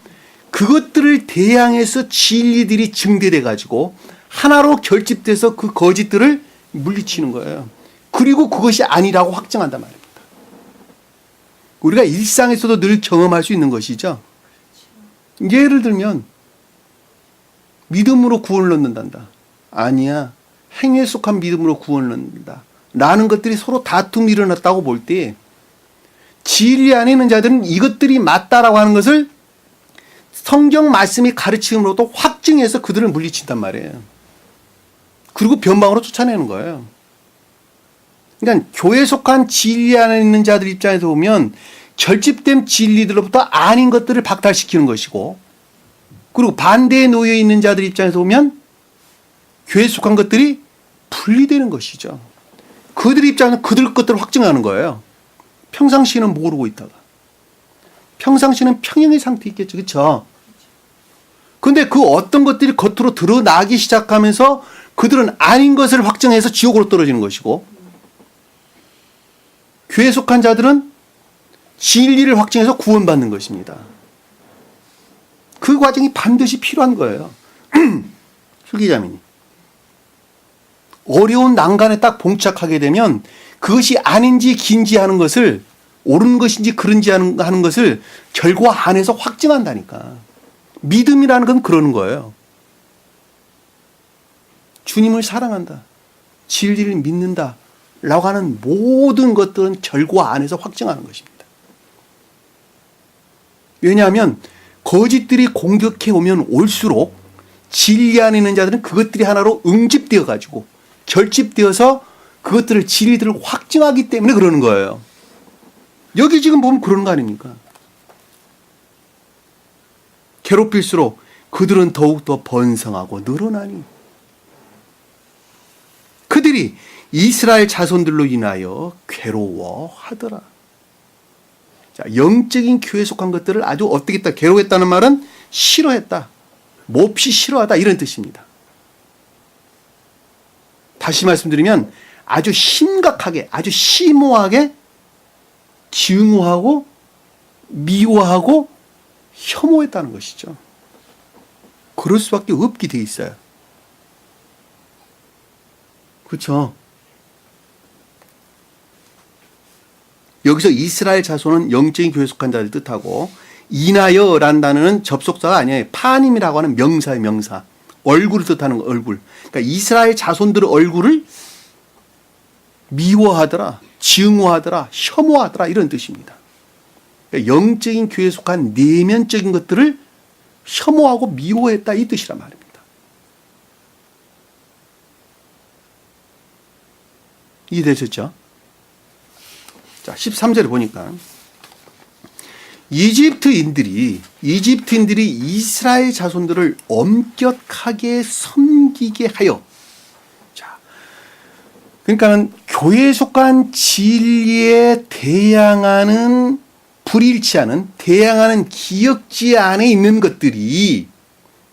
그것들을 대항해서 진리들이 증대돼 가지고 하나로 결집돼서 그 거짓들을 물리치는 거예요. 그리고 그것이 아니라고 확증한단 말입니다. 우리가 일상에서도 늘 경험할 수 있는 것이죠. 예를 들면 믿음으로 구원을 얻는단다. 아니야. 행위에 속한 믿음으로 구원을 얻는다. 라는 것들이 서로 다툼이 일어났다고 볼 때 진리 안에 있는 자들은 이것들이 맞다라고 하는 것을 성경 말씀이 가르침으로도 확증해서 그들을 물리친단 말이에요. 그리고 변방으로 쫓아내는 거예요. 그러니까 교회에 속한 진리 안에 있는 자들 입장에서 보면 결집된 진리들로부터 아닌 것들을 박탈시키는 것이고, 그리고 반대에 놓여 있는 자들 입장에서 보면 교회에 속한 것들이 분리되는 것이죠. 그들 입장에서 그들 것들을 확증하는 거예요. 평상시에는 모르고 있다가 평상시에는 평형의 상태에 있겠죠. 그렇죠? 근데 그 어떤 것들이 겉으로 드러나기 시작하면서 그들은 아닌 것을 확증해서 지옥으로 떨어지는 것이고, 교회에 속한 자들은 진리를 확증해서 구원받는 것입니다. 그 과정이 반드시 필요한 거예요. 술기자매님, 어려운 난간에 딱 봉착하게 되면 그것이 아닌지 긴지 하는 것을, 옳은 것인지 그른지 하는 것을 결과 안에서 확증한다니까. 믿음이라는 건 그러는 거예요. 주님을 사랑한다, 진리를 믿는다 라고 하는 모든 것들은 결과 안에서 확증하는 것입니다. 왜냐하면 거짓들이 공격해 오면 올수록 진리 안에 있는 자들은 그것들이 하나로 응집되어 가지고 결집되어서 그것들을 진리들을 확증하기 때문에 그러는 거예요. 여기 지금 보면 그러는 거 아닙니까? 괴롭힐수록 그들은 더욱더 번성하고 늘어나니 그들이 이스라엘 자손들로 인하여 괴로워하더라. 자, 영적인 교회에 속한 것들을 아주 어떻게 했다? 괴로워했다는 말은 싫어했다, 몹시 싫어하다 이런 뜻입니다. 다시 말씀드리면 아주 심각하게, 아주 심오하게 증오하고 미워하고 혐오했다는 것이죠. 그럴 수밖에 없게 돼 있어요. 그렇죠? 여기서 이스라엘 자손은 영적인 교회에 속한 자를 뜻하고, 인하여라는 단어는 접속사가 아니에요. 파님이라고 하는 명사의 명사. 얼굴을 뜻하는 거, 얼굴. 그러니까 이스라엘 자손들의 얼굴을 미워하더라, 증오하더라, 혐오하더라 이런 뜻입니다. 그러니까 영적인 교회에 속한 내면적인 것들을 혐오하고 미워했다 이 뜻이란 말입니다. 이해되셨죠? 자, 13절에 보니까 이집트인들이 이스라엘 자손들을 엄격하게 섬기게 하여, 자, 그러니까 교회에 속한 진리에 대항하는, 불일치하는, 대항하는 기역지 안에 있는 것들이,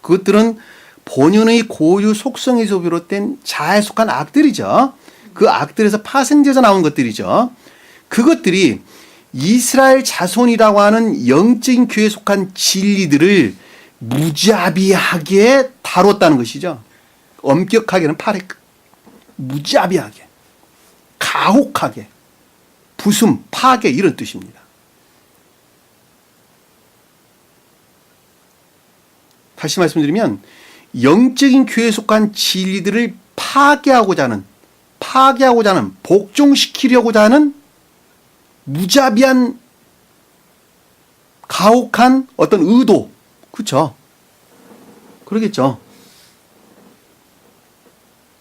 그것들은 본연의 고유 속성에서 비롯된 자아에 속한 악들이죠. 그 악들에서 파생돼서 나온 것들이죠. 그것들이 이스라엘 자손이라고 하는 영적인 교회에 속한 진리들을 무자비하게 다뤘다는 것이죠. 엄격하게는 무자비하게, 가혹하게, 부숨, 파괴 이런 뜻입니다. 다시 말씀드리면 영적인 교회에 속한 진리들을 파괴하고자 하는, 복종시키려고자 하는 무자비한, 가혹한 어떤 의도, 그렇죠? 그러겠죠.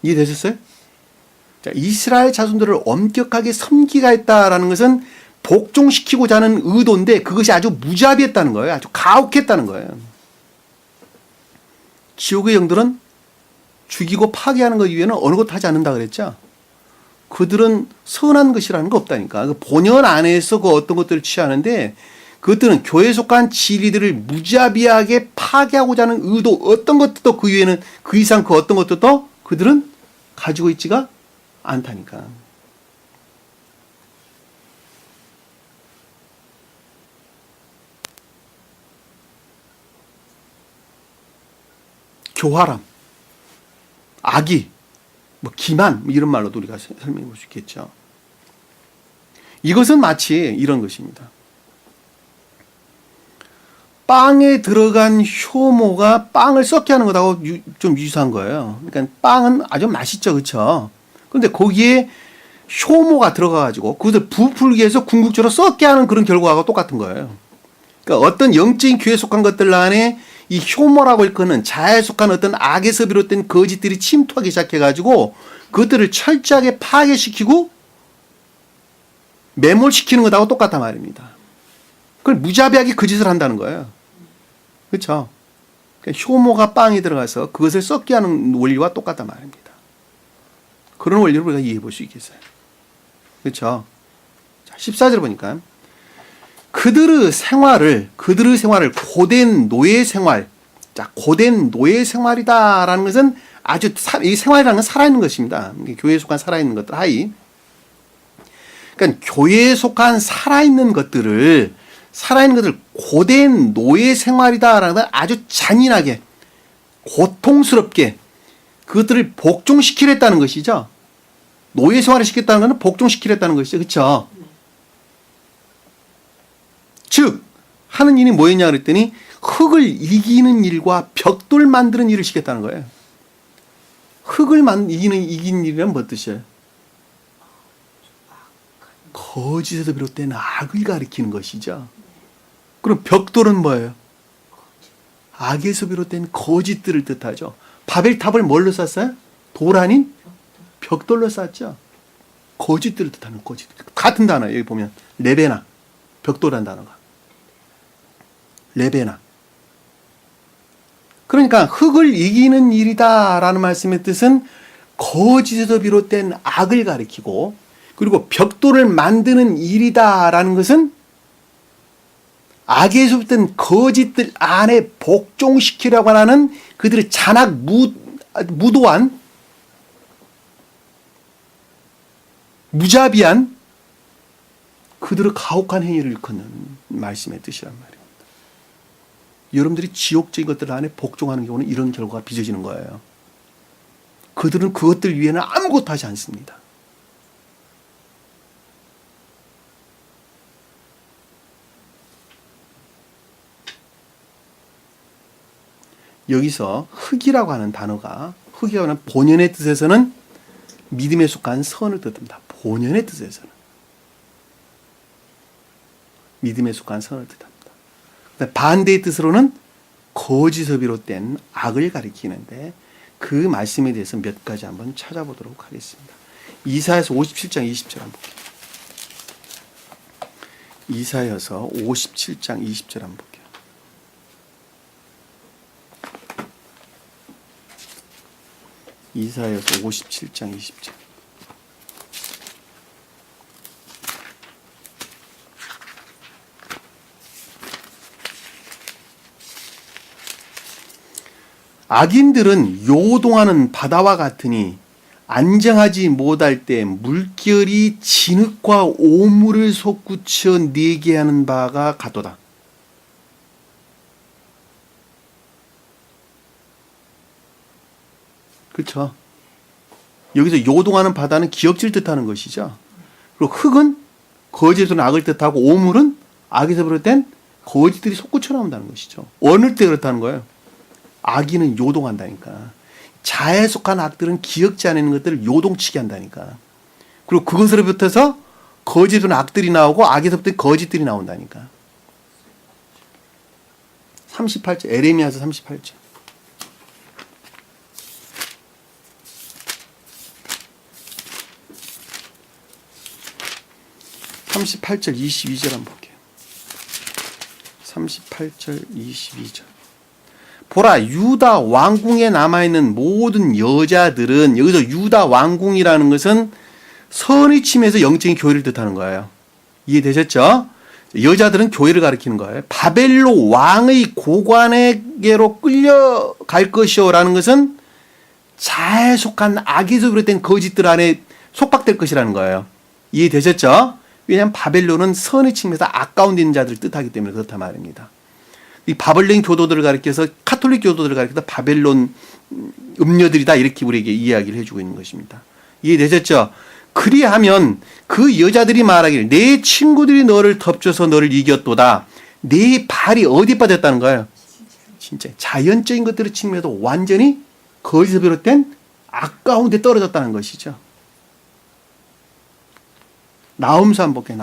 이해되셨어요? 자, 이스라엘 자손들을 엄격하게 섬기가 했다라는 것은 복종시키고자 하는 의도인데 그것이 아주 무자비했다는 거예요. 아주 가혹했다는 거예요. 지옥의 영들은 죽이고 파괴하는 것 이외에는 어느 것도 하지 않는다 그랬죠. 그들은 선한 것이라는 거 없다니까. 그 본연 안에서 그 어떤 것들을 취하는데 그것들은 교회에 속한 진리들을 무자비하게 파괴하고자 하는 의도 어떤 것도 그 위에는 그 이상 그 어떤 것도 그들은 가지고 있지가 않다니까. 교활함, 악의, 뭐 기만 이런 말로도 우리가 설명해 볼 수 있겠죠. 이것은 마치 이런 것입니다. 빵에 들어간 효모가 빵을 썩게 하는 것하고 좀 유사한 거예요. 그러니까 빵은 아주 맛있죠, 그렇죠? 그런데 거기에 효모가 들어가가지고 그것을 부풀게 해서 궁극적으로 썩게 하는 그런 결과가 똑같은 거예요. 그러니까 어떤 영적인 교회에 속한 것들 안에 이 효모라고 일컫는 자아에 속한 어떤 악에서 비롯된 거짓들이 침투하기 시작해가지고 그것들을 철저하게 파괴시키고 매몰시키는 것하고 똑같단 말입니다. 그걸 무자비하게 그 짓을 한다는 거예요. 그렇죠? 그러니까 효모가 빵에 들어가서 그것을 썩게 하는 원리와 똑같단 말입니다. 그런 원리를 우리가 이해해 볼 수 있겠어요. 그렇죠? 자, 14절 보니까 그들의 생활을 고된 노예 생활. 자, 고된 노예 생활이다라는 것은 아주 이 생활이라는 건 살아있는 것입니다. 교회에 속한 살아있는 것들 하이. 그러니까 교회에 속한 살아있는 것들을 고된 노예 생활이다라는 건 아주 잔인하게 고통스럽게 그것들을 복종시키랬다는 것이죠. 노예 생활을 시켰다는 것은 복종시키랬다는 것이죠. 그렇죠? 즉 하는 일이 뭐였냐 그랬더니 흙을 이기는 일과 벽돌 만드는 일을 시켰다는 거예요. 흙을 이기는 일이란 무슨 뜻이에요? 거짓에서 비롯된 악을 가리키는 것이죠. 그럼 벽돌은 뭐예요? 악에서 비롯된 거짓들을 뜻하죠. 바벨탑을 뭘로 쌌어요? 돌 아닌 벽돌로 쌌죠. 거짓들을 뜻하는 거짓. 같은 단어 여기 보면 레베나 벽돌이라는 단어가 레베나. 그러니까 흙을 이기는 일이다라는 말씀의 뜻은 거짓에서 비롯된 악을 가리키고 그리고 벽돌을 만드는 일이다라는 것은 악에서 비롯된 거짓들 안에 복종시키려고 하는 그들의 잔악 무도한 무자비한 그들의 가혹한 행위를 일컫는 말씀의 뜻이란 말입니다. 여러분들이 지옥적인 것들 안에 복종하는 경우는 이런 결과가 빚어지는 거예요. 그들은 그것들 위에는 아무것도 하지 않습니다. 여기서 흙이라고 하는 단어가 흙이라고 하는 본연의 뜻에서는 믿음에 속한 선을 뜻합니다. 본연의 뜻에서는 믿음에 속한 선을 뜻합니다. 반대의 뜻으로는 거짓에 비롯된 악을 가리키는데 그 말씀에 대해서 몇 가지 한번 찾아보도록 하겠습니다. 이사야서 57장 20절 한번 볼게요. 이사야서 57장 20절 한번 볼게요. 이사야서 57장 20절. 악인들은 요동하는 바다와 같으니 안정하지 못할 때 물결이 진흙과 오물을 솟구쳐 내게 하는 바가 같도다. 그렇죠? 여기서 요동하는 바다는 기억질 뜻하는 것이죠. 그리고 흙은 거짓으로 악을 뜻하고 오물은 악에서 비롯된 거짓들이 솟구쳐 나온다는 것이죠. 어느 때 그렇다는 거예요? 악인은 요동한다니까. 자아에 속한 악들은 기억지 않는 것들을 요동치게 한다니까. 그리고 그것으로부터서 거짓은 악들이 나오고 악에서부터 거짓들이 나온다니까. 38절 에레미야서 38절. 38절 22절 한번 볼게요. 38절 22절. 보라 유다 왕궁에 남아있는 모든 여자들은 여기서 유다 왕궁이라는 것은 선의 침에서 영적인 교회를 뜻하는 거예요. 이해되셨죠? 여자들은 교회를 가리키는 거예요. 바벨로 왕의 고관에게로 끌려갈 것이요라는 것은 잘 속한 악에서 비롯된 거짓들 안에 속박될 것이라는 거예요. 이해되셨죠? 왜냐하면 바벨론은 선의 측면에서 아까운 데 있는 자들을 뜻하기 때문에 그렇단 말입니다. 이 바벨론 교도들을 가리켜서 카톨릭 교도들을 가리켜서 바벨론 음녀들이다 이렇게 우리에게 이야기를 해주고 있는 것입니다. 이해되셨죠? 그리하면 그 여자들이 말하기를 내 친구들이 너를 덮쳐서 너를 이겼도다. 내 발이 어디 빠졌다는 거예요? 진짜 자연적인 것들의 측면에도 완전히 거기서 비롯된 아까운 데 떨어졌다는 것이죠. 나훔수 한번 볼게요.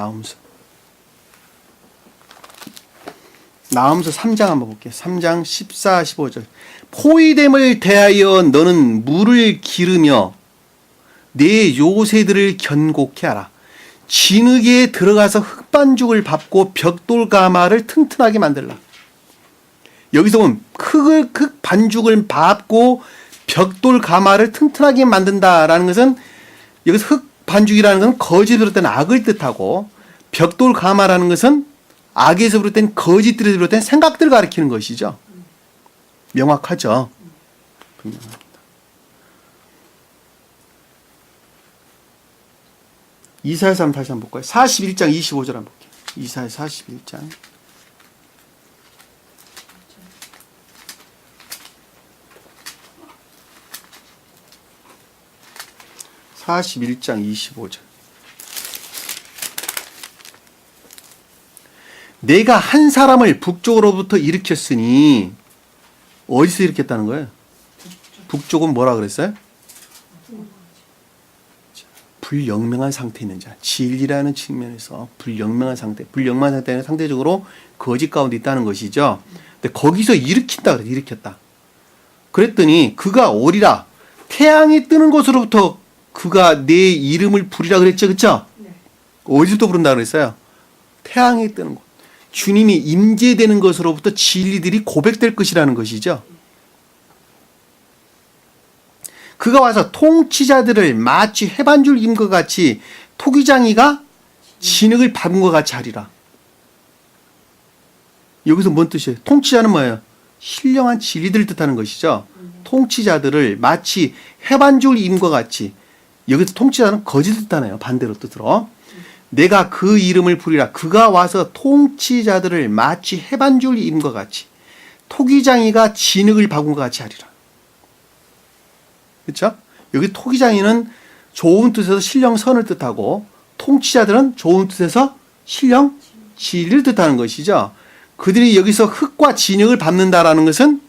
나훔수 3장 한번 볼게요. 3장 14, 15절. 포위됨을 대하여 너는 물을 기르며 내 요새들을 견고케 하라. 진흙에 들어가서 흙반죽을 밟고 벽돌 가마를 튼튼하게 만들라. 여기서 보면 흙반죽을 밟고 벽돌 가마를 튼튼하게 만든다라는 것은 여기서 흙반죽이라는 것은 거짓으로 비롯된 악을 뜻하고 벽돌 가마라는 것은 악에서 비롯된 거짓들에서 비롯된 생각들을 가리키는 것이죠. 명확하죠? 분명합니다. 이사야서 다시 한번 볼까요? 41장 25절 한번 볼게요. 이사야 41장. (41장 25절) 내가 한 사람을 북쪽으로부터 일으켰으니 어디서 일으켰다는 거예요? 북쪽은 뭐라 그랬어요? 불영명한 상태에 있는 자, 진리라는 측면에서 불영명한 상태, 불영명한 상태는 상대적으로 거짓 가운데 있다는 것이죠. 근데 거기서 일으킨다 그래, 일으켰다. 그랬더니 그가 오리라. 태양이 뜨는 곳으로부터 그가 내 이름을 부리라 그랬죠, 그렇죠? 네. 어디서부터 부른다 그랬어요? 태양이 뜨는 곳. 주님이 임재되는 것으로부터 진리들이 고백될 것이라는 것이죠. 그가 와서 통치자들을 마치 해반줄 임과 같이 토기장이가 진흙을 밟은 것 같이 하리라. 여기서 뭔 뜻이에요? 통치자는 뭐예요? 신령한 진리들을 뜻하는 것이죠. 통치자들을 마치 해반줄 임과 같이, 여기서 통치자는 거짓을 뜻하네요. 반대로 뜻으로. 내가 그 이름을 부리라. 그가 와서 통치자들을 마치 해반줄 임과 같이 토기장이가 진흙을 밟은 것 같이 하리라. 그렇죠? 여기 토기장이는 좋은 뜻에서 신령선을 뜻하고 통치자들은 좋은 뜻에서 신령 진리를 뜻하는 것이죠. 그들이 여기서 흙과 진흙을 밟는다라는 것은,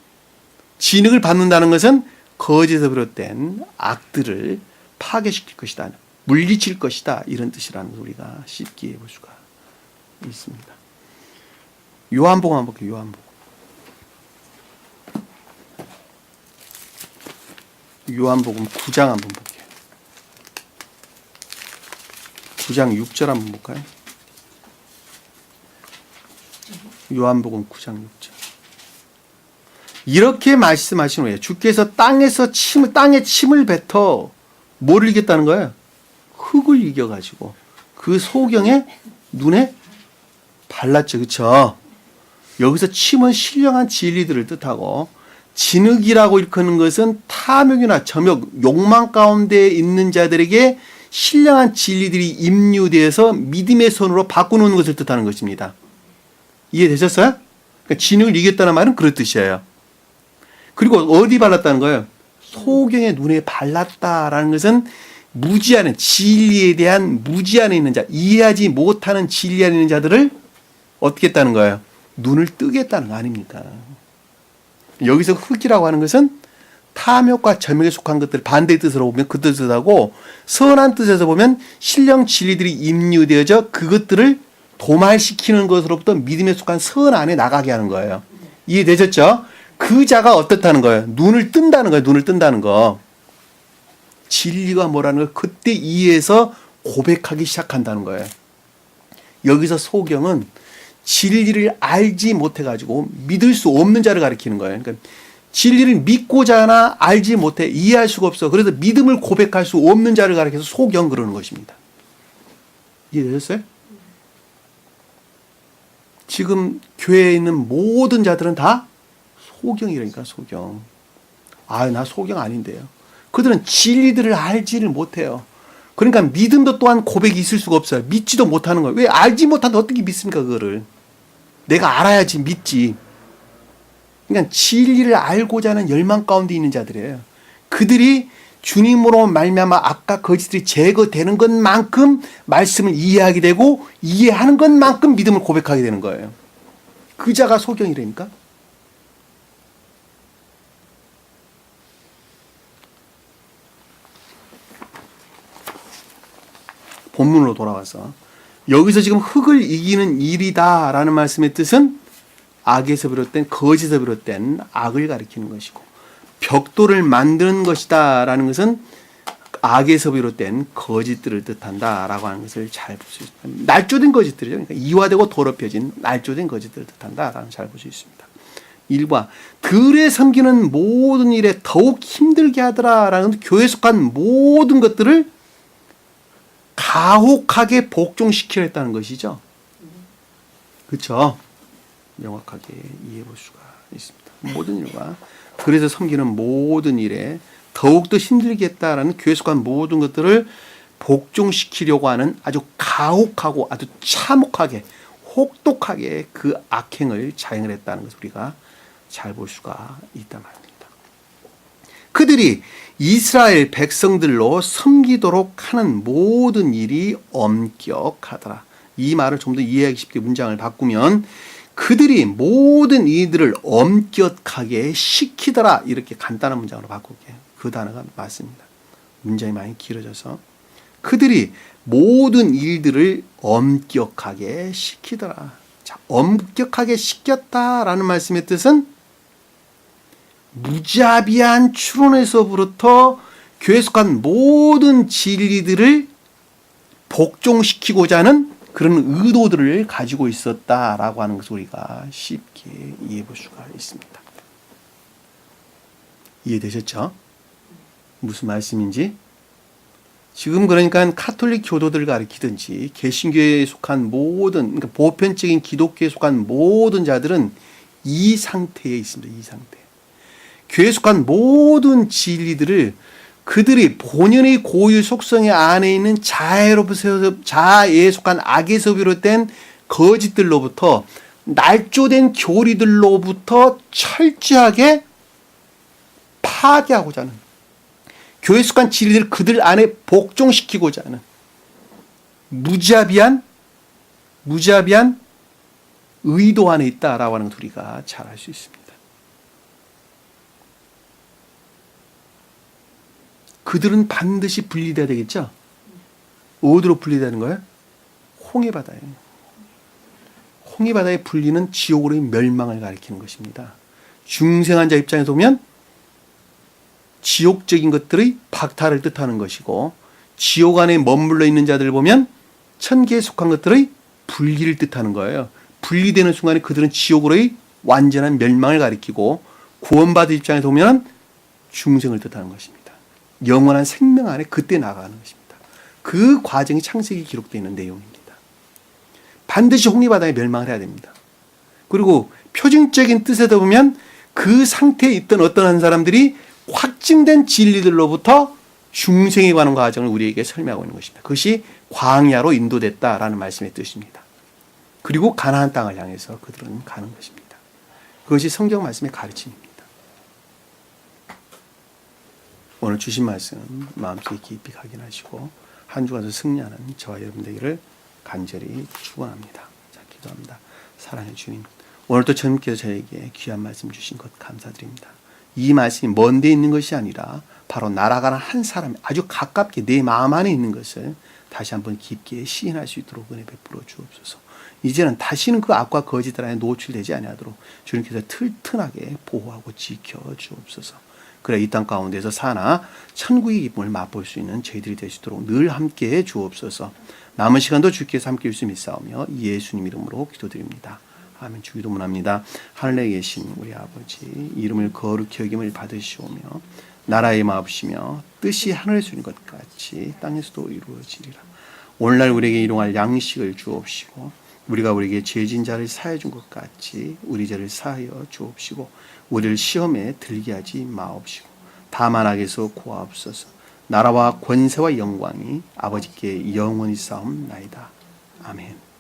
진흙을 밟는다는 것은 거짓에서 비롯된 악들을 파괴시킬 것이다, 물리칠 것이다, 이런 뜻이라는 걸 우리가 쉽게 볼 수가 있습니다. 요한복음 한번 볼게요. 요한복음 9장 한번 볼게요. 9장 6절 한번 볼까요? 요한복음 9장 6절. 이렇게 말씀하신 후에 주께서 땅에 침을 뱉어 뭐를 이겼다는 거예요? 흙을 이겨가지고 그 소경의 눈에 발랐죠. 그렇죠? 여기서 침은 신령한 진리들을 뜻하고, 진흙이라고 일컫는 것은 탐욕이나 점욕, 욕망 가운데 있는 자들에게 신령한 진리들이 임류되어서 믿음의 손으로 바꾸는 것을 뜻하는 것입니다. 이해되셨어요? 그러니까 진흙을 이겼다는 말은 그런 뜻이에요. 그리고 어디 발랐다는 거예요? 소경의 눈에 발랐다라는 것은 무지하는, 진리에 대한 무지 안에 있는 자, 이해하지 못하는 진리 안에 있는 자들을 어떻게 했다는 거예요? 눈을 뜨겠다는 거 아닙니까? 여기서 흙이라고 하는 것은 탐욕과 점욕에 속한 것들, 반대의 뜻으로 보면 그 뜻을 하고, 선한 뜻에서 보면 신령 진리들이 임류되어져 그것들을 도말시키는 것으로부터 믿음에 속한 선 안에 나가게 하는 거예요. 이해되셨죠? 그 자가 어떻다는 거예요? 눈을 뜬다는 거예요. 눈을 뜬다는 거. 진리가 뭐라는 걸 그때 이해해서 고백하기 시작한다는 거예요. 여기서 소경은 진리를 알지 못해가지고 믿을 수 없는 자를 가리키는 거예요. 그러니까 진리를 믿고자 하나 알지 못해 이해할 수가 없어. 그래서 믿음을 고백할 수 없는 자를 가리켜서 소경 그러는 것입니다. 이해되셨어요? 지금 교회에 있는 모든 자들은 다 소경이라니까, 소경. 아, 나 소경 아닌데요. 그들은 진리들을 알지를 못해요. 그러니까 믿음도 또한 고백이 있을 수가 없어요. 믿지도 못하는 거예요. 왜 알지 못하는데 어떻게 믿습니까, 그거를? 내가 알아야지 믿지. 그러니까 진리를 알고자 하는 열망 가운데 있는 자들이에요. 그들이 주님으로 말미암아 악과 거짓들이 제거되는 것만큼 말씀을 이해하게 되고 이해하는 것만큼 믿음을 고백하게 되는 거예요. 그 자가 소경이라니까. 본문으로 돌아와서 여기서 지금 흙을 이기는 일이다라는 말씀의 뜻은 악에서 비롯된 거짓에서 비롯된 악을 가리키는 것이고, 벽돌을 만드는 것이다 라는 것은 악에서 비롯된 거짓들을 뜻한다라고 하는 것을 잘 볼 수 있습니다. 날조된 거짓들이죠. 그러니까 이화되고 더럽혀진 날조된 거짓들을 뜻한다라는 잘 볼 수 있습니다. 1과 들에 섬기는 모든 일에 더욱 힘들게 하더라라는 교회에 속한 모든 것들을 가혹하게 복종시키려 했다는 것이죠. 그렇죠? 명확하게 이해해 볼 수가 있습니다. 모든 일과 그래서 섬기는 모든 일에 더욱더 힘들게 했다라는 교회에 속한 모든 것들을 복종시키려고 하는 아주 가혹하고 아주 참혹하게 혹독하게 그 악행을 자행을 했다는 것을 우리가 잘 볼 수가 있단 말입니다. 그들이 이스라엘 백성들로 섬기도록 하는 모든 일이 엄격하더라. 이 말을 좀 더 이해하기 쉽게 문장을 바꾸면 그들이 모든 이들을 엄격하게 시키더라. 이렇게 간단한 문장으로 바꿀게요. 그 단어가 맞습니다. 문장이 많이 길어져서 그들이 모든 일들을 엄격하게 시키더라. 자, 엄격하게 시켰다라는 말씀의 뜻은 무자비한 추론에서부터 교회에 속한 모든 진리들을 복종시키고자 하는 그런 의도들을 가지고 있었다라고 하는 것을 우리가 쉽게 이해해 볼 수가 있습니다. 이해되셨죠? 무슨 말씀인지? 지금 그러니까 카톨릭 교도들을 가리키든지 개신교에 속한 모든, 그러니까 보편적인 기독교에 속한 모든 자들은 이 상태에 있습니다. 이 상태. 교회에 속한 모든 진리들을 그들이 본연의 고유 속성의 안에 있는 자아에 속한 악에서 비롯된 거짓들로부터 날조된 교리들로부터 철저하게 파괴하고자 하는, 교회에 속한 진리들을 그들 안에 복종시키고자 하는 무자비한 의도 안에 있다라고 하는 것 우리가 잘 알 수 있습니다. 그들은 반드시 분리돼야 되겠죠? 어디로 분리되는 거예요? 홍해바다에. 홍해바다의 분리는 지옥으로의 멸망을 가리키는 것입니다. 중생한 자 입장에서 보면 지옥적인 것들의 박탈을 뜻하는 것이고, 지옥 안에 머물러 있는 자들을 보면 천계에 속한 것들의 분리를 뜻하는 거예요. 분리되는 순간에 그들은 지옥으로의 완전한 멸망을 가리키고, 구원받은 입장에서 보면 중생을 뜻하는 것입니다. 영원한 생명 안에 그때 나가는 것입니다. 그 과정이 창세기에 기록되어 있는 내용입니다. 반드시 홍해바다에 멸망을 해야 됩니다. 그리고 표준적인 뜻에다 보면 그 상태에 있던 어떤 한 사람들이 확증된 진리들로부터 중생에 관한 과정을 우리에게 설명하고 있는 것입니다. 그것이 광야로 인도됐다라는 말씀의 뜻입니다. 그리고 가나안 땅을 향해서 그들은 가는 것입니다. 그것이 성경 말씀의 가르침입니다. 오늘 주신 말씀 마음속에 깊이 각인하시고 한 주간도 승리하는 저와 여러분 되기를 간절히 축원합니다. 자, 기도합니다. 사랑의 주님, 오늘도 주님께서 저에게 귀한 말씀 주신 것 감사드립니다. 이 말씀이 먼 데 있는 것이 아니라 바로 날아가는 한 사람, 아주 가깝게 내 마음 안에 있는 것을 다시 한번 깊게 시인할 수 있도록 은혜 베풀어 주옵소서. 이제는 다시는 그 악과 거짓들 안에 노출되지 아니하도록 주님께서 튼튼하게 보호하고 지켜 주옵소서. 그래 이 땅 가운데서 사나 천국의 기쁨을 맛볼 수 있는 저희들이 될 수 있도록 늘 함께해 주옵소서. 남은 시간도 주께서 함께해 주시며 믿사오며 예수님 이름으로 기도드립니다. 아멘. 주기도문합니다. 하늘에 계신 우리 아버지, 이름을 거룩히 여김을 받으시오며 나라의 마옵시며 뜻이 하늘에서 이룬 것 같이 땅에서도 이루어지리라. 오늘날 우리에게 일용할 양식을 주옵시고 우리가 우리에게 죄진 자를 사하여 준 것 같이 우리 죄를 사하여 주옵시고 우리를 시험에 들게 하지 마옵시고 다만 악에서 구하옵소서. 나라와 권세와 영광이 아버지께 영원히 싸움나이다. 아멘.